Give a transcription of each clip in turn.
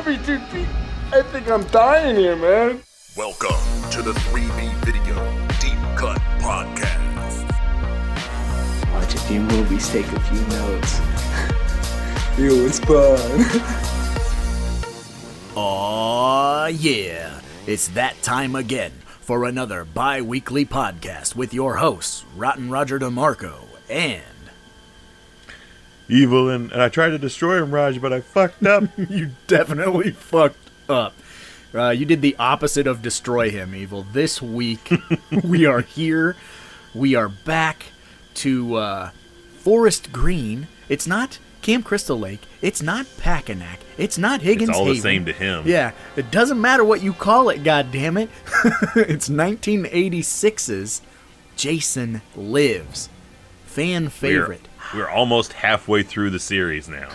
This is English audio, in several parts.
be too deep. I think I'm dying here, man. Welcome to the 3B Video Deep Cut Podcast. Watch a few movies, take a few notes. Yo, it's fun. Aw, yeah. It's that time again for another bi-weekly podcast with your hosts, Rotten Roger DeMarco and... Evil, and I tried to destroy him, Raj, but I fucked up. You definitely fucked up. You did the opposite of destroy him, Evil. This week, we are here. We are back to Forest Green. It's not Camp Crystal Lake. It's not Packanack. It's not Higgins It's all Haven. the same to him. Yeah, it doesn't matter what you call it, goddammit. It's 1986's Jason Lives. Fan favorite. We're almost halfway through the series now.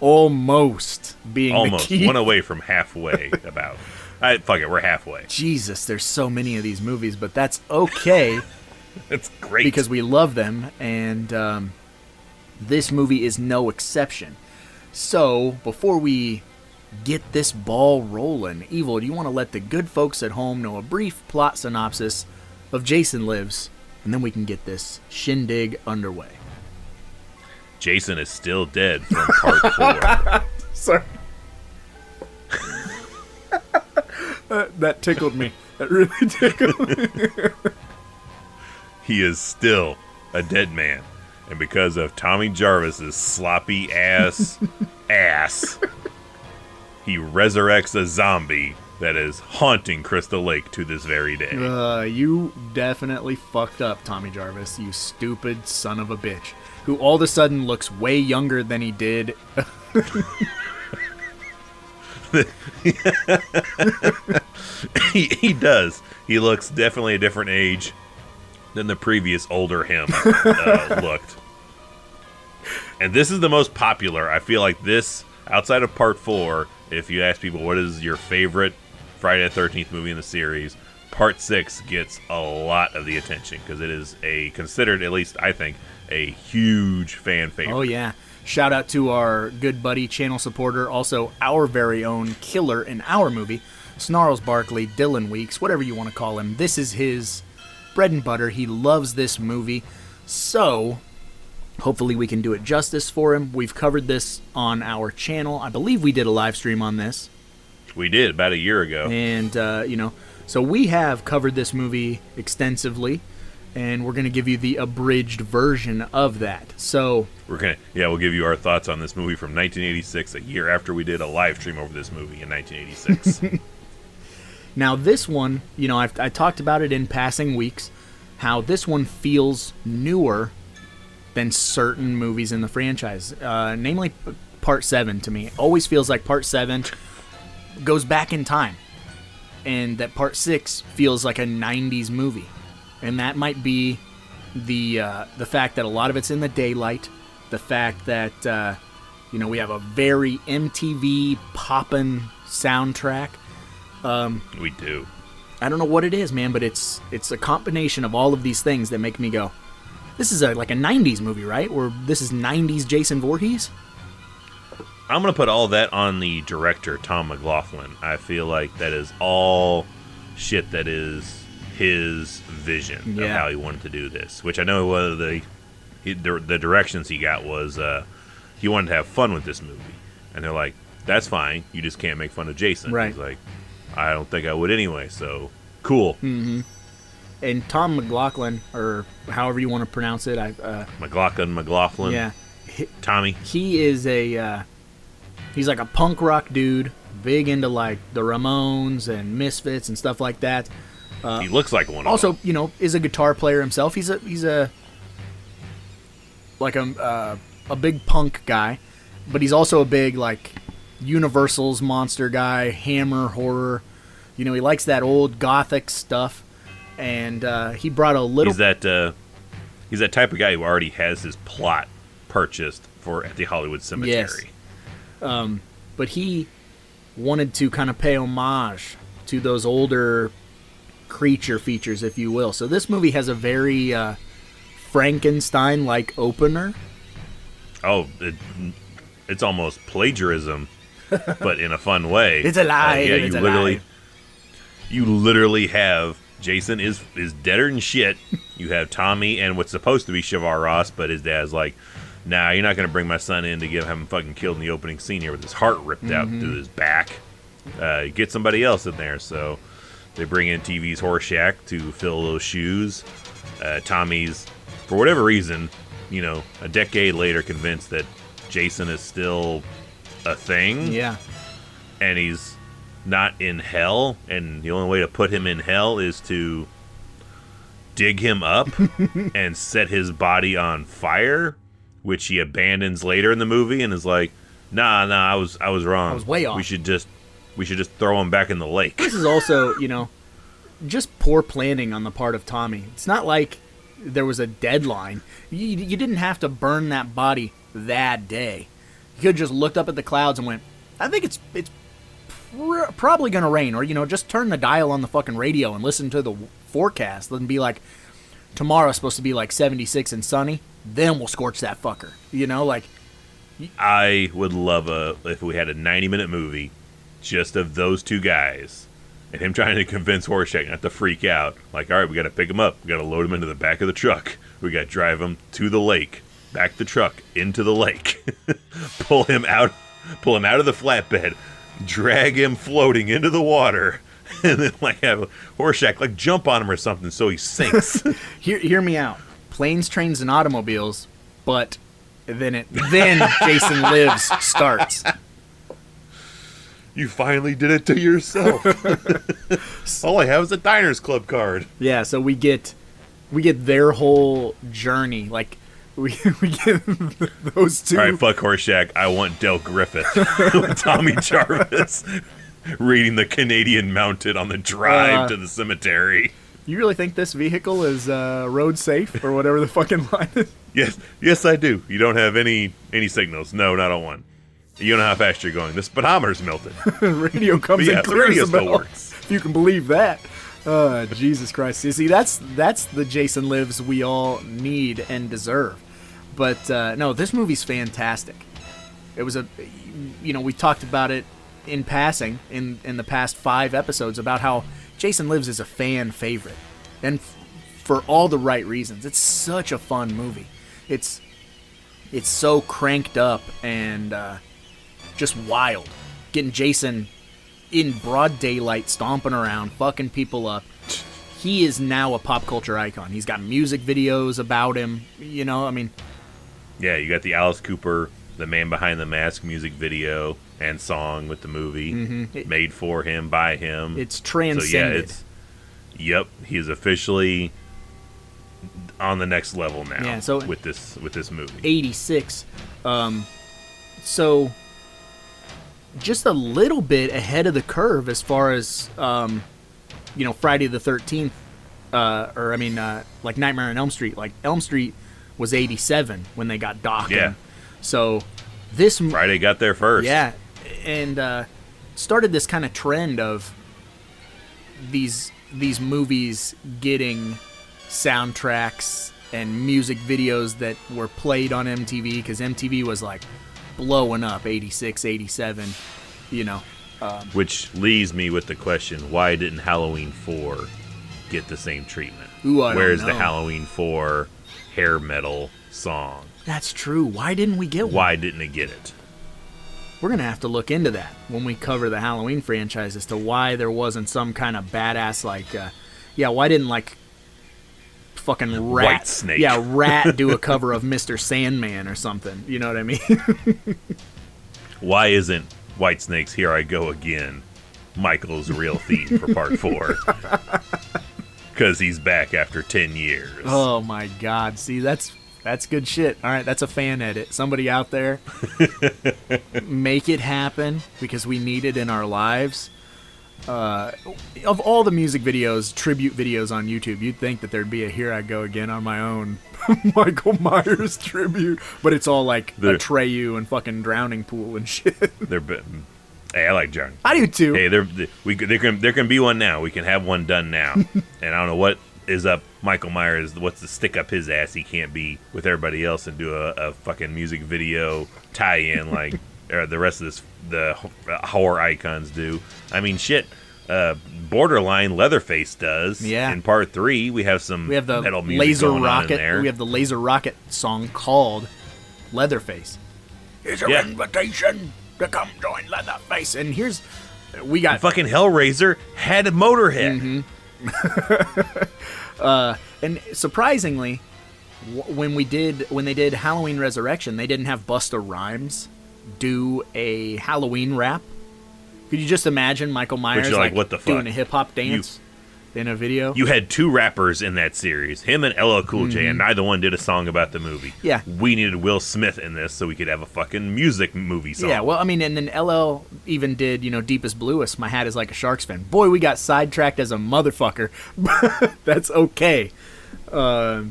Almost being Almost. the key. One away from halfway, about. Fuck it, we're halfway. Jesus, there's so many of these movies, but that's okay. It's great. Because we love them, and this movie is no exception. So, before we get this ball rolling, Evil, do you want to let the good folks at home know a brief plot synopsis of Jason Lives, and then we can get this shindig underway? Jason is still dead from part 4. Sorry. That tickled me. That really tickled me. He is still a dead man. And because of Tommy Jarvis's sloppy ass, he resurrects a zombie that is haunting Crystal Lake to this very day. You definitely fucked up, Tommy Jarvis, you stupid son of a bitch, who all of a sudden looks way younger than he did. He does. He looks definitely a different age than the previous older him looked. And this is the most popular. I feel like this, outside of part 4, if you ask people what is your favorite Friday the 13th movie in the series, part 6 gets a lot of the attention because it is considered, at least I think, a huge fan favorite. Oh yeah. Shout out to our good buddy, channel supporter, also our very own killer in our movie, Snarls Barkley, Dylan Weeks, whatever you want to call him. This is his bread and butter. He loves this movie. So, hopefully we can do it justice for him. We've covered this on our channel. I believe we did a live stream on this. We did, about a year ago. And, so we have covered this movie extensively, and we're going to give you the abridged version of that. So we'll give you our thoughts on this movie from 1986, a year after we did a live stream over this movie in 1986. Now this one, I talked about it in passing weeks, how this one feels newer than certain movies in the franchise. Namely, Part 7 to me. It always feels like Part 7 goes back in time, and that Part 6 feels like a 90s movie. And that might be the fact that a lot of it's in the daylight, the fact that we have a very MTV poppin' soundtrack. We do. I don't know what it is, man, but it's a combination of all of these things that make me go, this is like a 90s movie, right? Or this is 90s Jason Voorhees? I'm going to put all that on the director, Tom McLaughlin. I feel like that is all shit that is his vision of how he wanted to do this. Which I know one of the directions he got was he wanted to have fun with this movie. And they're like, that's fine. You just can't make fun of Jason. Right. He's like, I don't think I would anyway, so cool. Mm-hmm. And Tom McLaughlin, or however you want to pronounce it. McLaughlin. Yeah. Tommy. He is he's like a punk rock dude, big into like the Ramones and Misfits and stuff like that. He looks like one also, of them. Is a guitar player himself. He's a big punk guy, but he's also a big like Universal's monster guy, Hammer horror. He likes that old gothic stuff, and he brought a little. He's that type of guy who already has his plot purchased at the Hollywood Cemetery. Yes. But he wanted to kind of pay homage to those older creature features, if you will. So this movie has a very Frankenstein-like opener. Oh, it's almost plagiarism but in a fun way. It's alive. Yeah, it's alive. You literally have Jason is deader than shit. You have Tommy and what's supposed to be Shavar Ross, but his dad's like, nah, you're not going to bring my son in to have him fucking killed in the opening scene here with his heart ripped out through his back. Get somebody else in there. So they bring in TV's Horseshack to fill those shoes. Tommy's, for whatever reason, a decade later, convinced that Jason is still a thing. Yeah. And he's not in hell. And the only way to put him in hell is to dig him up and set his body on fire, which he abandons later in the movie and is like, nah, I was wrong. I was way off. We should just throw him back in the lake. This is also, just poor planning on the part of Tommy. It's not like there was a deadline. You didn't have to burn that body that day. You could have just looked up at the clouds and went, I think it's probably going to rain. Or, just turn the dial on the fucking radio and listen to the forecast. And be like, tomorrow's supposed to be like 76 and sunny. Then we'll scorch that fucker. I would love if we had a 90-minute movie just of those two guys and him trying to convince Horseshack not to freak out. Like, all right, we got to pick him up. We got to load him into the back of the truck. We got to drive him to the lake, back the truck into the lake, pull him out of the flatbed, drag him floating into the water, and then have Horseshack jump on him or something so he sinks. Hear me out. Planes, trains, and automobiles, but then Jason Lives starts. You finally did it to yourself. All I have is a Diners Club card. Yeah, so we get their whole journey. We get those two. All right, fuck Horseshack. I want Del Griffith with Tommy Jarvis reading the Canadian Mounted on the drive to the cemetery. You really think this vehicle is road safe or whatever the fucking line is? Yes, I do. You don't have any signals. No, not on one. You don't know how fast you're going. The speedometer's melted. Radio comes in clear radio as a bell. still works. If you can believe that. Jesus Christ. You see, that's the Jason Lives we all need and deserve. But no, this movie's fantastic. It was we talked about it in passing in the past 5 episodes about how Jason Lives is a fan favorite. And for all the right reasons. It's such a fun movie. It's so cranked up and just wild. Getting Jason in broad daylight, stomping around, fucking people up. He is now a pop culture icon. He's got music videos about him. Yeah, you got the Alice Cooper, The Man Behind the Mask music video and song with the movie made for him, by him. It's transcended. So yeah, he is officially on the next level now. Yeah, so with this movie. 86. So just a little bit ahead of the curve as far as Friday the 13th like Nightmare on Elm Street. Like Elm Street was 87 when they got Doc. Yeah. So this Friday got there first. Yeah, and started this kind of trend of these movies getting soundtracks and music videos that were played on MTV, because MTV was blowing up 86, 87, Which leaves me with the question, why didn't Halloween 4 get the same treatment? Where's the Halloween 4 hair metal song? That's true. Why didn't we get one? Why didn't it get it? We're going to have to look into that when we cover the Halloween franchise as to why there wasn't some kind of badass why didn't fucking Rat Whitesnake. Yeah, Rat do a cover of Mr. Sandman or something. You know what I mean? Why isn't Whitesnake's Here I Go Again Michael's real theme for part 4? Because he's back after 10 years. Oh my God. See, that's good shit. All right, that's a fan edit. Somebody out there, make it happen, because we need it in our lives. Of all the music videos, tribute videos on YouTube, you'd think that there'd be a Here I Go Again on my own Michael Myers tribute, but it's all Atreyu and fucking Drowning Pool and shit. Hey, I like John. I do too. Hey, there can be one now. We can have one done now. And I don't know what is up Michael Myers. What's the stick up his ass he can't be with everybody else and do a fucking music video tie-in or the rest of the horror icons do. I mean, shit. Borderline Leatherface does. Yeah. In part 3, we have some metal music laser going rocket. on in there. We have the Laser Rocket song called Leatherface. Here's an invitation to come join Leatherface. And we got fucking Hellraiser had a Motorhead. and surprisingly, when they did Halloween Resurrection, they didn't have Busta Rhymes do a Halloween rap. Could you just imagine Michael Myers like, what the fuck? doing a hip hop dance in a video? You had 2 rappers in that series, him and LL Cool J, and neither one did a song about the movie. Yeah. We needed Will Smith in this so we could have a fucking music movie song. Yeah, well, I mean, and then LL even did, Deepest Bluest, My Hat is Like a Shark's Fin. Boy, we got sidetracked as a motherfucker. That's okay. Yeah,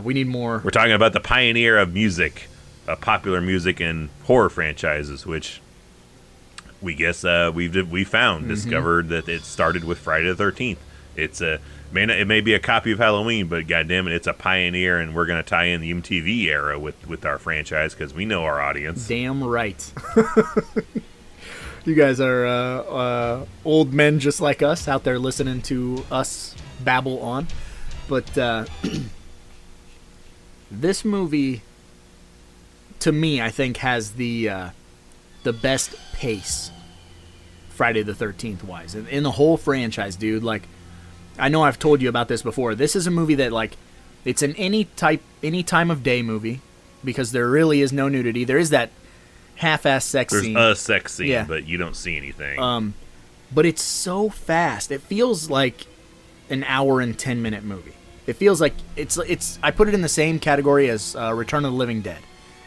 we need more. We're talking about the pioneer of music, popular music and horror franchises, which we guess we found, discovered that it started with Friday the 13th. It may be a copy of Halloween, but goddamn it, it's a pioneer, and we're going to tie in the MTV era with our franchise because we know our audience. Damn right. You guys are old men just like us out there listening to us babble on. But this movie, to me, I think has the best pace Friday the 13th wise in the whole franchise, dude. Like, I know I've told you about this before. This is a movie that, like, it's an any time of day movie because there really is no nudity. There is that half-ass sex scene. There's a sex scene, Yeah. but you don't see anything. But it's so fast. It feels like an hour and 10-minute movie. It feels like it's. I put it in the same category as Return of the Living Dead.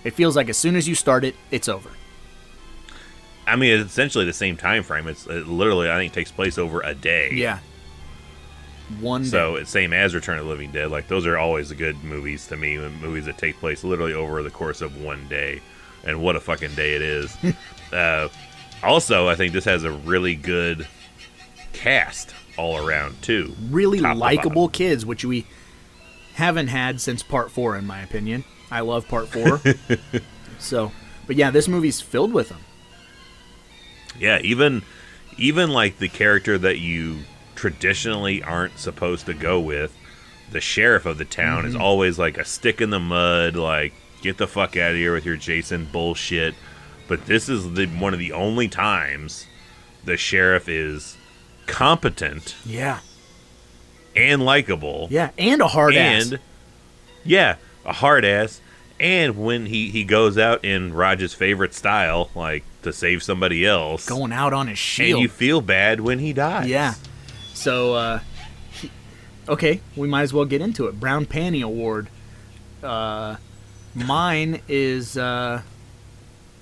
It feels like as soon as you start it, it's over. I mean, it's essentially the same time frame. It literally, I think, takes place over a day. Yeah. One day. So it's same as Return of the Living Dead. Like, those are always the good movies to me, movies that take place literally over the course of one day. And what a fucking day it is. Also, I think this has a really good cast all around, too. Really Top to likable bottom. kids, which we haven't had since Part 4, in my opinion. I love Part 4. But yeah, this movie's filled with them. Yeah, even like the character that you traditionally aren't supposed to go with, the sheriff of the town is always like a stick in the mud, like, get the fuck out of here with your Jason bullshit. But this is one of the only times the sheriff is competent. Yeah. And likable. Yeah, and a hard ass. Yeah, a hard ass. And when he goes out in Raj's favorite style, like, to save somebody else. Going out on his shield. And you feel bad when he dies. Yeah. So, okay, we might as well get into it. Brown Panty Award. Mine is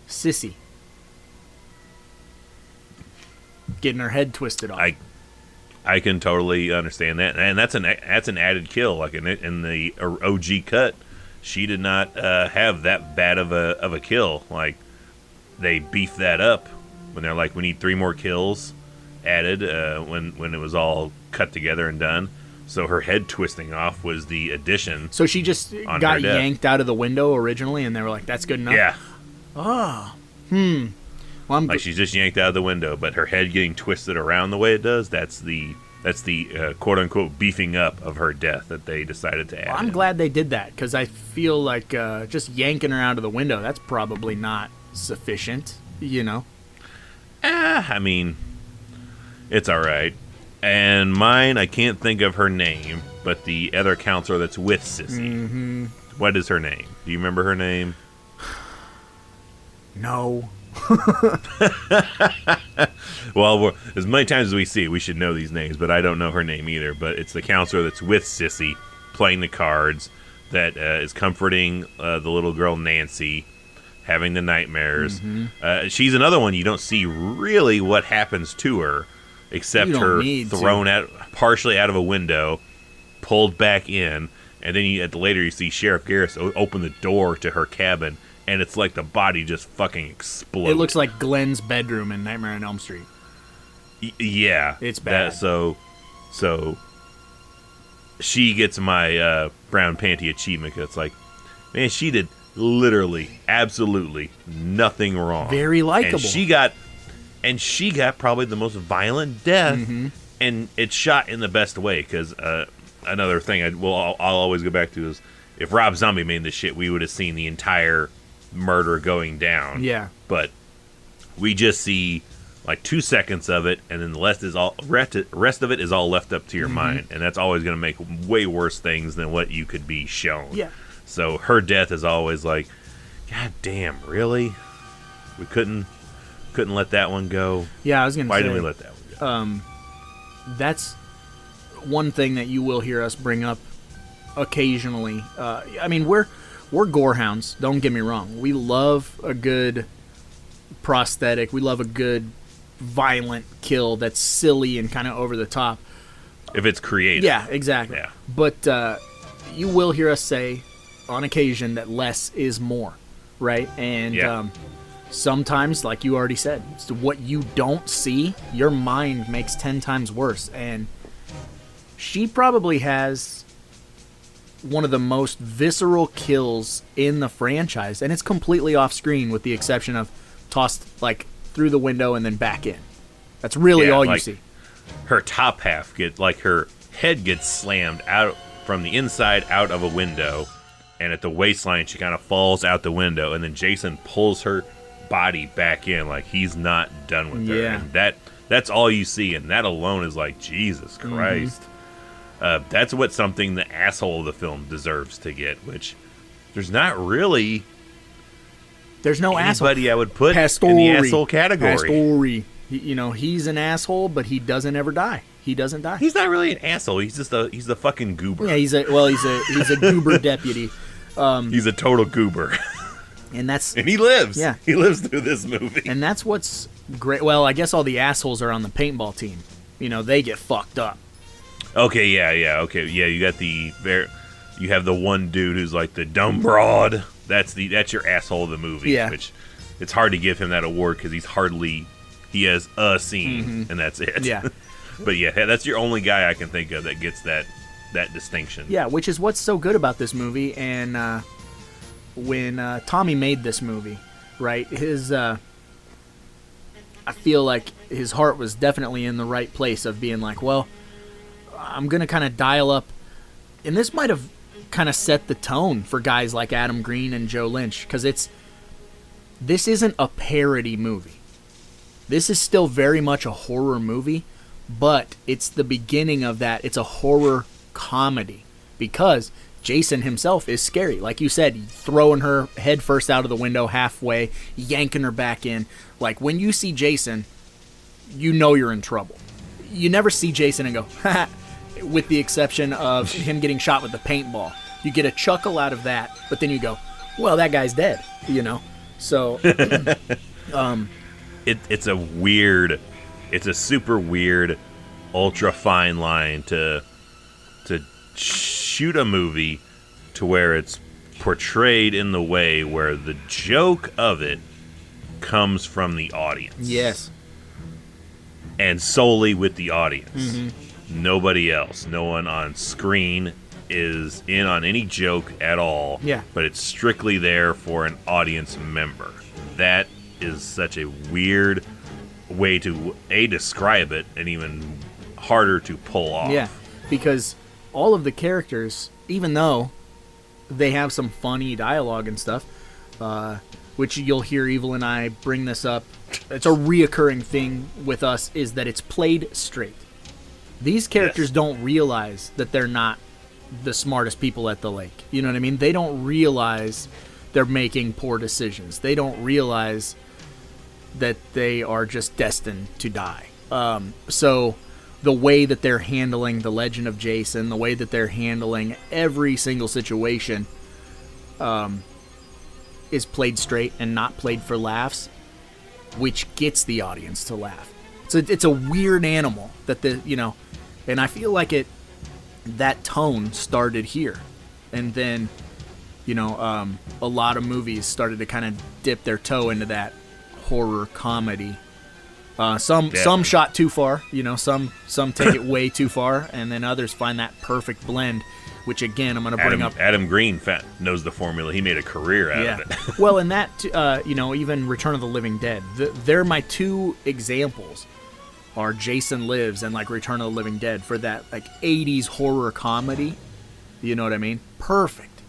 Sissy. Getting her head twisted off. I can totally understand that, and that's an added kill. Like in the OG cut, she did not have that bad of a kill. Like, they beefed that up when they're like, we need 3 more kills added when it was all cut together and done. So her head twisting off was the addition. So she just got yanked out of the window originally, and they were like, "That's good enough." Yeah. Oh. Well, Like, she's just yanked out of the window, but her head getting twisted around the way it does, that's the quote unquote beefing up of her death that they decided to add. I'm in. glad they did that because I feel like just yanking her out of the window, that's probably not sufficient. I mean, it's all right. And mine, I can't think of her name, but the other counselor that's with Sissy. What is her name? Do you remember her name? No. Well, as many times as we see it, we should know these names, but I don't know her name either. But it's the counselor that's with Sissy, playing the cards, that is comforting the little girl Nancy, having the nightmares. She's another one you don't see really what happens to her, except her thrown partially out of a window, pulled back in, and then later you see Sheriff Garris open the door to her cabin, and it's like the body just fucking explodes. It looks like Glenn's bedroom in Nightmare on Elm Street. Yeah. It's bad. So she gets my brown panty achievement. It's like, man, she did literally, absolutely nothing wrong. Very likable. And she got probably the most violent death, and it's shot in the best way. Because another thing I'll always go back to is if Rob Zombie made this shit, we would have seen the entire murder going down. Yeah. But we just see like 2 seconds of it, and then the rest of it is all left up to your mind, and that's always going to make way worse things than what you could be shown. Yeah. So her death is always like, God damn, really? We couldn't let that one go. Yeah, I was gonna say. Why didn't we let that one go? That's one thing that you will hear us bring up occasionally. I mean, we're gorehounds. Don't get me wrong. We love a good prosthetic. We love a good violent kill that's silly and kind of over the top. If it's creative. Yeah, exactly. Yeah. But you will hear us say on occasion that less is more, right? And sometimes, like you already said, what you don't see, your mind makes 10 times worse. And she probably has one of the most visceral kills in the franchise, and it's completely off screen with the exception of tossed like through the window and then back in. That's really all you see. Her top half her head gets slammed out from the inside out of a window, and at the waistline she kind of falls out the window, and then Jason pulls her body back in like he's not done with her. And that's all you see, and that alone is like, Jesus Christ. That's what something the asshole of the film deserves to get, which there's not really no anybody asshole. I would put Pastori. in the asshole category. Pastori. He's an asshole, but he doesn't ever die. He doesn't die. He's not really an asshole. He's just he's the fucking goober. Yeah, he's a goober deputy. He's a total goober. And he lives. Yeah. He lives through this movie. And that's what's great. Well, I guess all the assholes are on the paintball team. They get fucked up. Okay, yeah. Okay, yeah, you have the one dude who's like the dumb broad. That's your asshole of the movie. Yeah. Which it's hard to give him that award because he has a scene and that's it. Yeah. But yeah, that's your only guy I can think of that gets that distinction. Yeah, which is what's so good about this movie. And when Tommy made this movie, right, I feel like his heart was definitely in the right place of being like, well, I'm going to kind of dial up. And this might have kind of set the tone for guys like Adam Green and Joe Lynch, because this isn't a parody movie. This is still very much a horror movie, but it's the beginning of that. It's a horror comedy because Jason himself is scary. Like you said, throwing her head first out of the window halfway, yanking her back in. Like when you see Jason, you know you're in trouble. You never see Jason and go, ha, with the exception of him getting shot with the paintball. You get a chuckle out of that, but then you go, well, that guy's dead, So it's a super weird, ultra fine line to shoot a movie to where it's portrayed in the way where the joke of it comes from the audience. Yes. And solely with the audience. Nobody else. No one on screen is in on any joke at all. Yeah. But it's strictly there for an audience member. That is such a weird way to describe it, and even harder to pull off. Yeah, because all of the characters, even though they have some funny dialogue and stuff, which you'll hear Evil and I bring this up, it's a reoccurring thing with us, is that it's played straight. These characters don't realize that they're not the smartest people at the lake. You know what I mean? They don't realize they're making poor decisions. They don't realize that they are just destined to die. So the way that they're handling the legend of Jason, the way that they're handling every single situation is played straight and not played for laughs, which gets the audience to laugh. It's a weird animal that and I feel like that tone started here, and then a lot of movies started to kind of dip their toe into that horror comedy. Some shot too far, some take it way too far, and then others find that perfect blend which again I'm going to bring up. Adam Green knows the formula. He made a career out of it. Well, and that even Return of the Living Dead. They're my two examples. Are Jason Lives and like Return of the Living Dead for that like 80s horror comedy. You know what I mean? Perfect.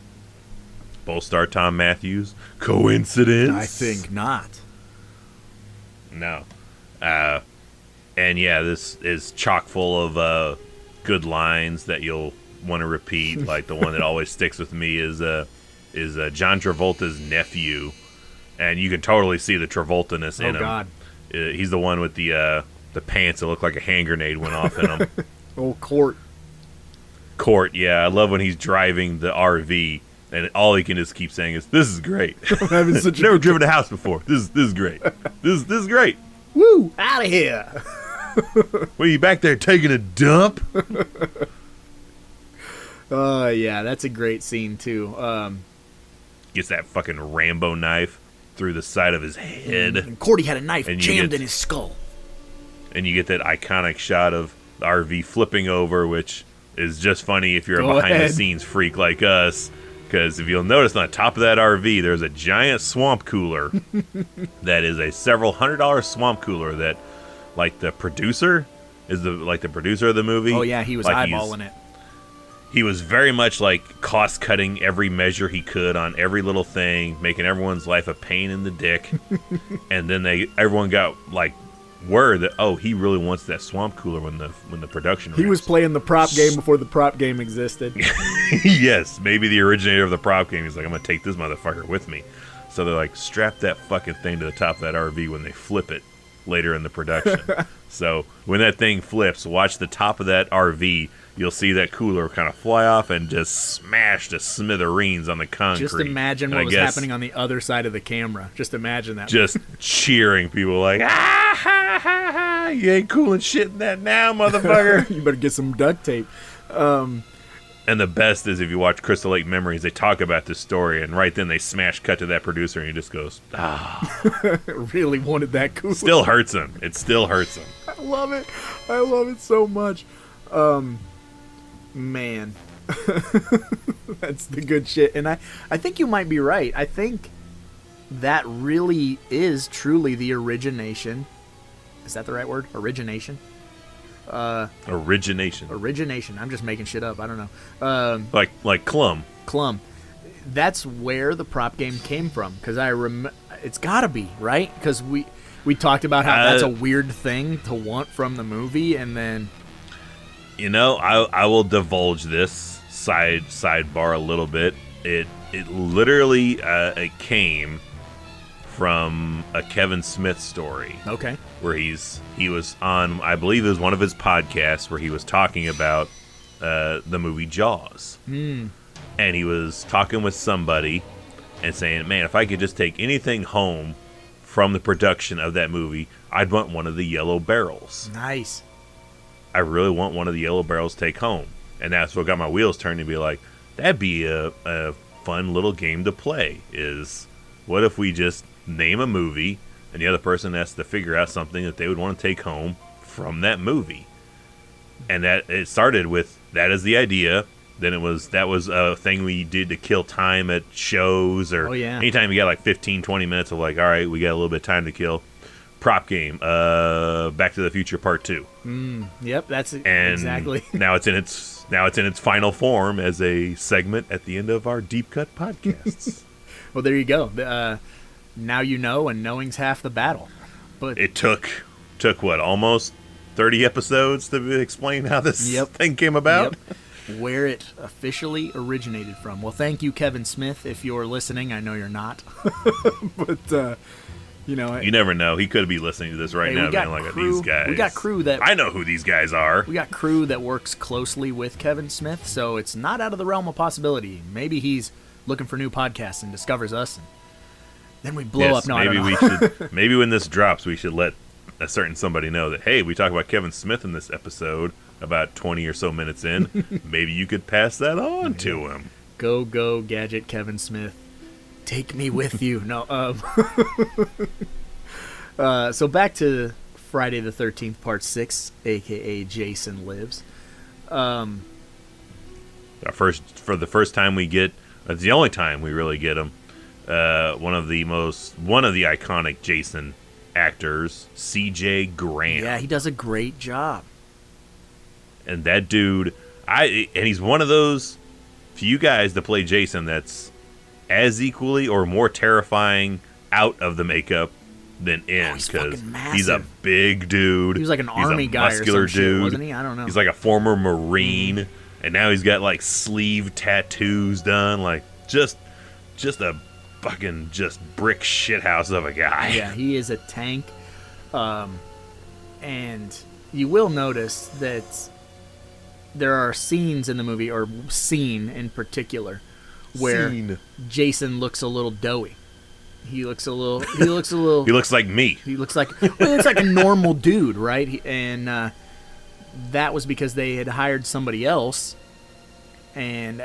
Both star Tom Matthews. Coincidence? I think not. No. And yeah, this is chock full of good lines that you'll want to repeat. Like the one that always sticks with me is John Travolta's nephew, and you can totally see the Travolta-ness in him. Oh God. He's the one with the pants that look like a hand grenade went off in them. Oh, Court. Court, yeah. I love when he's driving the RV, and all he can just keep saying is, "This is great." Having such a Never driven a house before. This is great. This is great. Woo! Out of here. What are you back there taking a dump? Yeah, that's a great scene too. Gets that fucking Rambo knife through the side of his head. And Cordy had a knife And you jammed get- in his skull. And you get that iconic shot of the RV flipping over, which is just funny if you're Go a behind ahead. the scenes freak like us. Because if you'll notice on the top of that RV, there's a giant swamp cooler that is a several $100 swamp cooler that, like, the producer is the producer of the movie. Oh yeah, he was like, eyeballing it. He was very much like cost cutting every measure he could on every little thing, making everyone's life a pain in the dick. And then everyone got like word that he really wants that swamp cooler when the production. He was wraps. playing the prop game before the prop game existed. Yes, maybe the originator of the prop game. He's like, I'm gonna take this motherfucker with me. So they're like, strap that fucking thing to the top of that RV when they flip it later in the production. So when that thing flips, watch the top of that RV. You'll see that cooler kind of fly off and just smash to smithereens on the concrete. Just imagine And what I was guess happening on the other side of the camera. Just imagine that. just cheering people like, ah, ha, ha, ha, you ain't cooling shit in that now, motherfucker. You better get some duct tape. And the best is if you watch Crystal Lake Memories, they talk about this story, and right then they smash cut to that producer, and he just goes, Really wanted that cooler. still hurts him. It still hurts him. I love it. I love it so much. Man. That's the good shit. And I think you might be right. I think that really is truly the origination. Is that the right word? Origination? Origination. Origination. I'm just making shit up. I don't know. Like Clum. Clum. That's where the prop game came from. Because it's got to be, right? Because we talked about how that's a weird thing to want from the movie, and then... You know, I will divulge this sidebar a little bit. It literally it came from a Kevin Smith story. Okay. Where he was on, I believe it was one of his podcasts where he was talking about the movie Jaws. And he was talking with somebody and saying, man, if I could just take anything home from the production of that movie, I'd want one of the yellow barrels. Nice. I really want one of the yellow barrels to take home. And that's what got my wheels turning to be like, that'd be a fun little game to play. Is what if we just name a movie and the other person has to figure out something that they would want to take home from that movie. And that it started with that as the idea. Then that was a thing we did to kill time at shows or anytime you got like 15, 20 minutes of like, all right, we got a little bit of time to kill. Prop game, Back to the Future Part 2. Yep, that's And exactly. now it's in its final form as a segment at the end of our Deep Cut podcasts. Well, there you go. Now you know, and knowing's half the battle. But It took what, almost 30 episodes to explain how this thing came about? Yep. Where it officially originated from. Well, thank you, Kevin Smith. If you're listening, I know you're not. But, you know. You never know. He could be listening to this right now, man. Like, these guys. We got crew that. I know who these guys are. We got crew that works closely with Kevin Smith, so it's not out of the realm of possibility. Maybe he's looking for new podcasts and discovers us, and then we blow up. No, maybe I don't know. we should. Maybe when this drops, we should let a certain somebody know that, hey, we talk about Kevin Smith in this episode about 20 or so minutes in. Maybe you could pass that on to him. Go, Gadget Kevin Smith. Take me with you. No, so back to Friday the 13th, Part 6, a.k.a. Jason Lives. For the first time we get, it's the only time we really get him. One of the iconic Jason actors, C.J. Graham. Yeah, he does a great job. And that dude, and he's one of those few guys to play Jason that's as equally or more terrifying out of the makeup than in, because he's a big dude. He was like an army guy or some shit, wasn't he? I don't know. He's like a former Marine, and now he's got like sleeve tattoos done, like just a fucking just brick shithouse of a guy. Yeah, he is a tank. And you will notice that there are scenes in the movie, or scene in particular, where Jason looks a little doughy. He looks a little. He looks like me. He looks like a normal dude, right? And that was because they had hired somebody else, and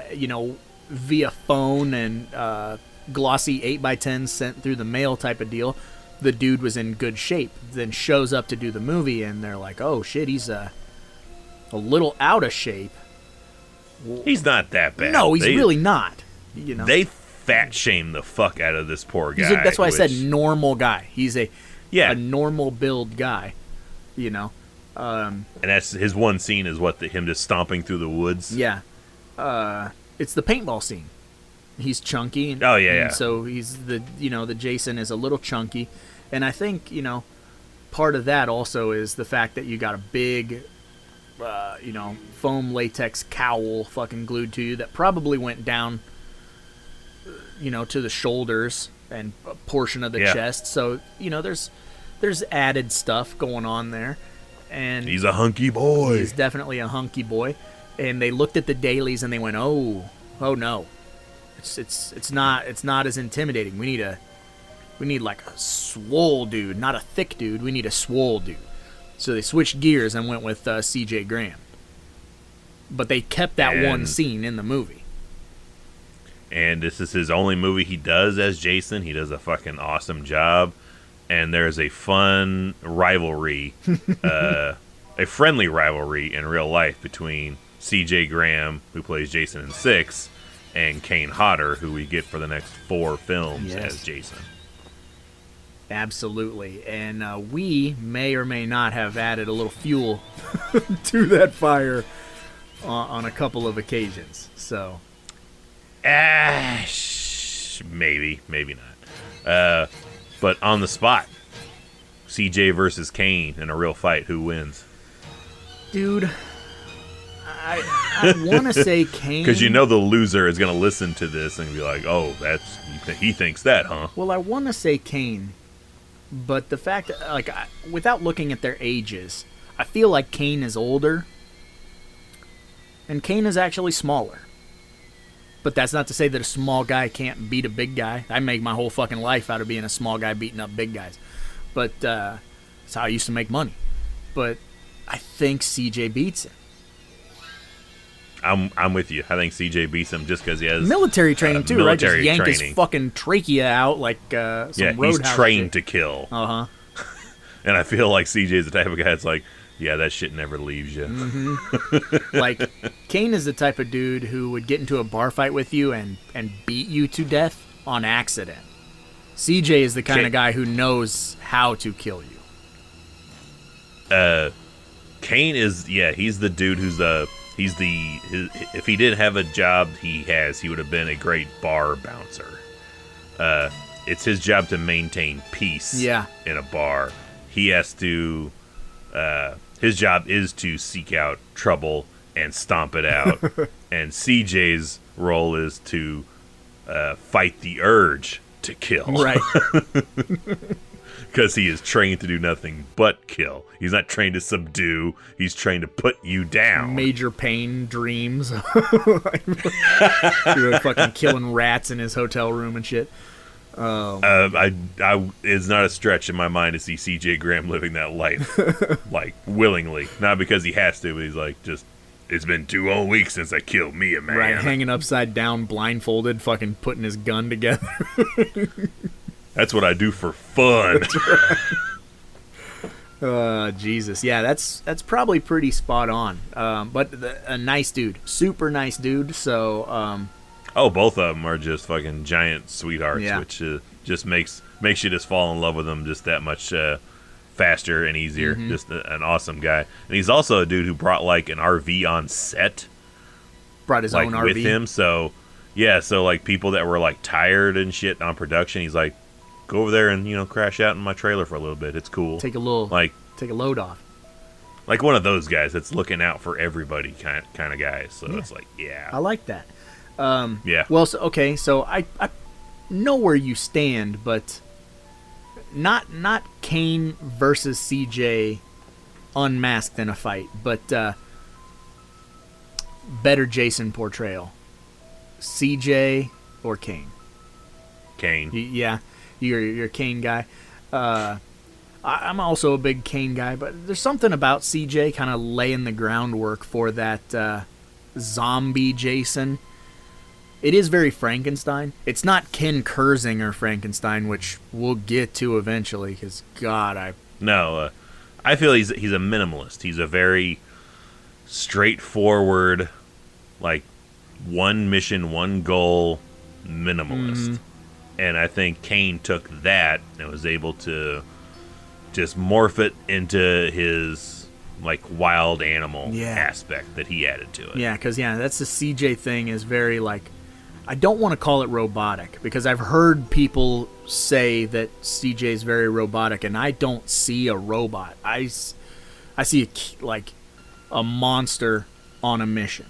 via phone and glossy 8x10 sent through the mail type of deal, the dude was in good shape. Then shows up to do the movie, and they're like, "Oh shit, he's a little out of shape." He's not that bad. No, he's really not. They fat shame the fuck out of this poor guy. That's why I said normal guy. He's a normal build guy. And that's his one scene is him just stomping through the woods. Yeah, it's the paintball scene. He's chunky. And, and so he's the Jason is a little chunky, and I think part of that also is the fact that you got a big, foam latex cowl fucking glued to you that probably went down, to the shoulders and a portion of the chest. So there's added stuff going on there, and he's a hunky boy. He's definitely a hunky boy. And they looked at the dailies and they went, oh no. It's not as intimidating. We need like a swole dude, not a thick dude. We need a swole dude. So they switched gears and went with C.J. Graham. But they kept that one scene in the movie. And this is his only movie he does as Jason. He does a fucking awesome job. And there's a fun rivalry, a friendly rivalry in real life between C.J. Graham, who plays Jason in 6, and Kane Hodder, who we get for the next 4 films as Jason. Absolutely. And we may or may not have added a little fuel to that fire on a couple of occasions. So, maybe not. But on the spot, CJ versus Kane in a real fight, who wins? Dude, I want to say Kane. Because the loser is going to listen to this and be like, oh, he thinks that, huh? Well, I want to say Kane, but the fact that, without looking at their ages, I feel like Kane is older, and Kane is actually smaller. But that's not to say that a small guy can't beat a big guy. I make my whole fucking life out of being a small guy beating up big guys. But that's how I used to make money. But I think CJ beats him. I'm with you. I think CJ beats him just because he has military training too, right? Just yank training. His fucking trachea out like some roadhouse. He's trained to kill. And I feel like CJ's the type of guy that's like, yeah, that shit never leaves you. Mm-hmm. Like, Kane is the type of dude who would get into a bar fight with you and beat you to death on accident. CJ is the kind of guy who knows how to kill you. Kane is, he's the dude who's if he did have a job he would have been a great bar bouncer. It's his job to maintain peace in a bar. He has to, his job is to seek out trouble and stomp it out. And CJ's role is to fight the urge to kill. Right. Because he is trained to do nothing but kill. He's not trained to subdue. He's trained to put you down. Major pain dreams. Fucking killing rats in his hotel room and shit. It's not a stretch in my mind to see CJ Graham living that life, like, willingly. Not because he has to, but he's like, it's been 2 whole weeks since I killed me a man. Right, hanging upside down, blindfolded, fucking putting his gun together. That's what I do for fun. Jesus. Yeah, that's probably pretty spot on. But a nice dude. Super nice dude. So, Oh, both of them are just fucking giant sweethearts, Yeah. which just makes you just fall in love with them just that much faster and easier. Just an awesome guy. And he's also a dude who brought like an RV on set, brought his like own with RV. him. So yeah, so like people that were like tired and shit on production, he's like, go over there and crash out in my trailer for a little bit. It's cool. Take a load off. Like one of those guys that's looking out for everybody kind of guys. So it's like, yeah. I like that. Yeah. Well, so I know where you stand, but not Kane versus CJ unmasked in a fight, but better Jason portrayal, CJ or Kane? Kane. Yeah, you're a Kane guy. I'm also a big Kane guy, but there's something about CJ kind of laying the groundwork for that zombie Jason. It is very Frankenstein. It's not Ken Kersinger Frankenstein, which we'll get to eventually, because, God, I feel he's a minimalist. He's a very straightforward, like, one mission, one goal minimalist. And I think Kane took that and was able to just morph it into his, like, wild animal aspect that he added to it. Yeah, because, that's the CJ thing is very, like, I don't want to call it robotic, because I've heard people say that CJ is very robotic, and I don't see a robot. I see a monster on a mission.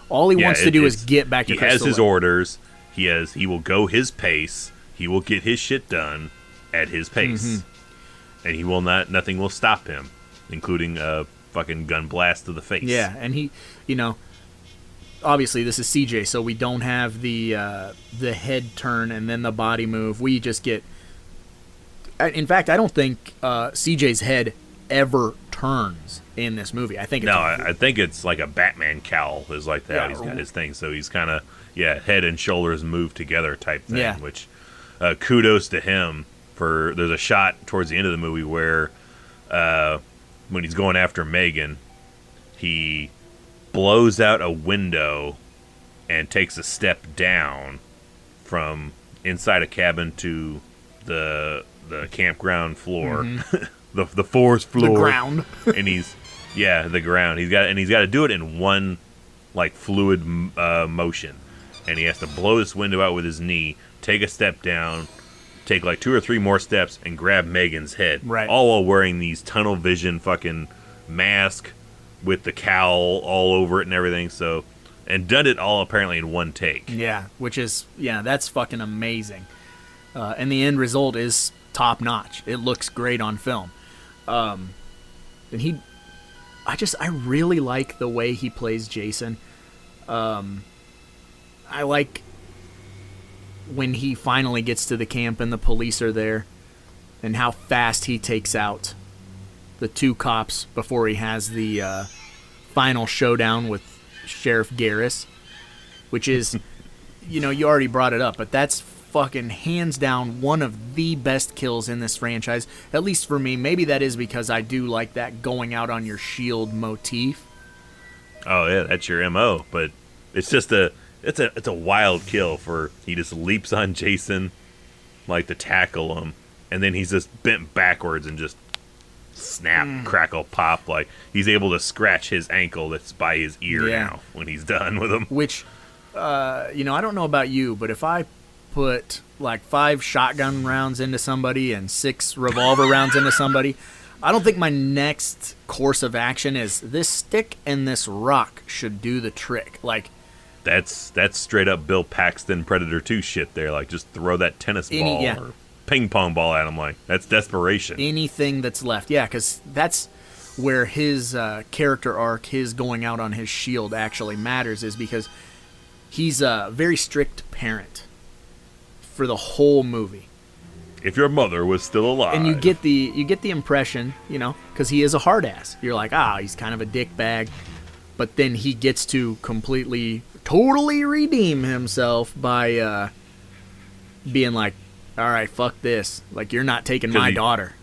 All he wants to do is get back to He Crystal has his Lake. orders. He will go his pace. He will get his shit done at his pace. And nothing will stop him, including a fucking gun blast to the face. Yeah, and he, obviously this is CJ, so we don't have the head turn and then the body move. We just get. In fact, I don't think CJ's head ever turns in this movie. I think it's I think it's like a Batman cowl is like that. Yeah. He's got his thing, so he's kind of head and shoulders move together type thing. Yeah. Which kudos to him for. There's a shot towards the end of the movie where when he's going after Megan, he blows out a window and takes a step down from inside a cabin to the campground floor, the forest floor, the ground, and the ground. He's got to do it in one like fluid motion, and he has to blow this window out with his knee, take a step down, take like 2 or 3 more steps, and grab Megan's head, right? All while wearing these tunnel vision fucking mask with the cowl all over it and everything. So, and done it all apparently in one take. Yeah, which is that's fucking amazing. And the end result is top notch. It looks great on film. And I really like the way he plays Jason. I like when he finally gets to the camp and the police are there, and how fast he takes out the 2 cops before he has the final showdown with Sheriff Garris, which is, you already brought it up, but that's fucking hands down one of the best kills in this franchise, at least for me. Maybe that is because I do like that going out on your shield motif. Oh yeah, that's your MO, but it's just it's a wild kill. He just leaps on Jason like to tackle him, and then he's just bent backwards and just snap, crackle, pop. Like he's able to scratch his ankle that's by his ear now when he's done with him. Which, I don't know about you, but if I put like 5 shotgun rounds into somebody and 6 revolver rounds into somebody, I don't think my next course of action is this stick and this rock should do the trick. Like that's straight up Bill Paxton Predator 2 shit there. Like just throw that tennis ball or ping pong ball at him. Like that's desperation. Anything that's left. Yeah, because that's where his character arc, his going out on his shield actually matters, is because he's a very strict parent for the whole movie. If your mother was still alive. And you get the impression, because he is a hard ass. You're like, he's kind of a dick bag. But then he gets to totally redeem himself by being like, all right, fuck this. Like, you're not taking my daughter.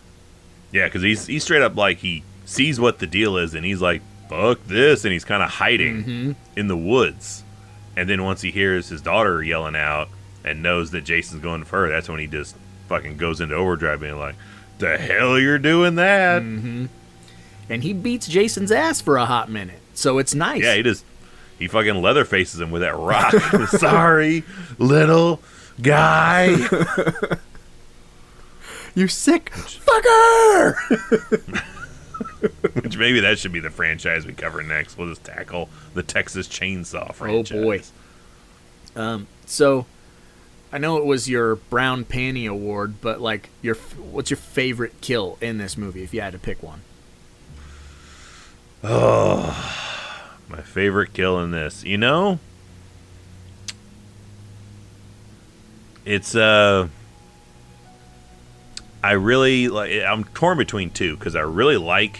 Yeah, because he's straight up like he sees what the deal is, and he's like, fuck this, and he's kind of hiding in the woods. And then once he hears his daughter yelling out and knows that Jason's going for her, that's when he just fucking goes into overdrive, being like, the hell you're doing that? And he beats Jason's ass for a hot minute, so it's nice. Yeah, he fucking leather faces him with that rock. Sorry, little guy. You sick fucker! Which maybe that should be the franchise we cover next. We'll just tackle the Texas Chainsaw franchise. Oh boy. So I know it was your Brown Panty Award, but like, what's your favorite kill in this movie if you had to pick one? Oh, my favorite kill in this. You know, it's I really like. I'm torn between two because I really like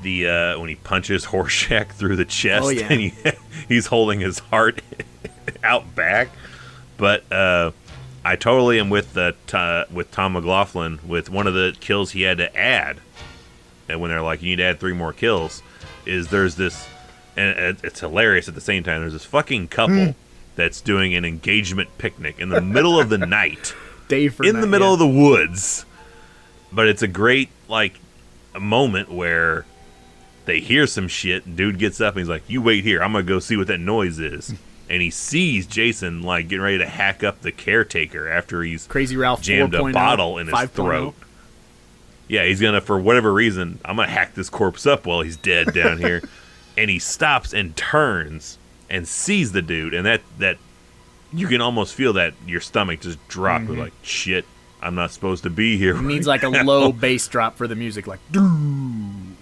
the when he punches Horseshack through the chest. Oh, yeah. And he's holding his heart out back. But I totally am with Tom McLaughlin with one of the kills he had to add. And when they're like, you need to add 3 more kills, is there's this, and it's hilarious at the same time. There's this fucking couple that's doing an engagement picnic in the middle of the night. Day for in night, the middle yeah. of the woods. But it's a great, like, a moment where they hear some shit, and dude gets up and he's like, you wait here, I'm gonna go see what that noise is. And he sees Jason, like, getting ready to hack up the caretaker after he's Crazy Ralph jammed 4.0, a bottle in his 5.0. throat. Yeah, he's gonna, for whatever reason, I'm gonna hack this corpse up while he's dead down here. And he stops and turns and sees the dude, and that you can almost feel that your stomach just drop. With like, shit, I'm not supposed to be here. It needs like a low bass drop for the music, like And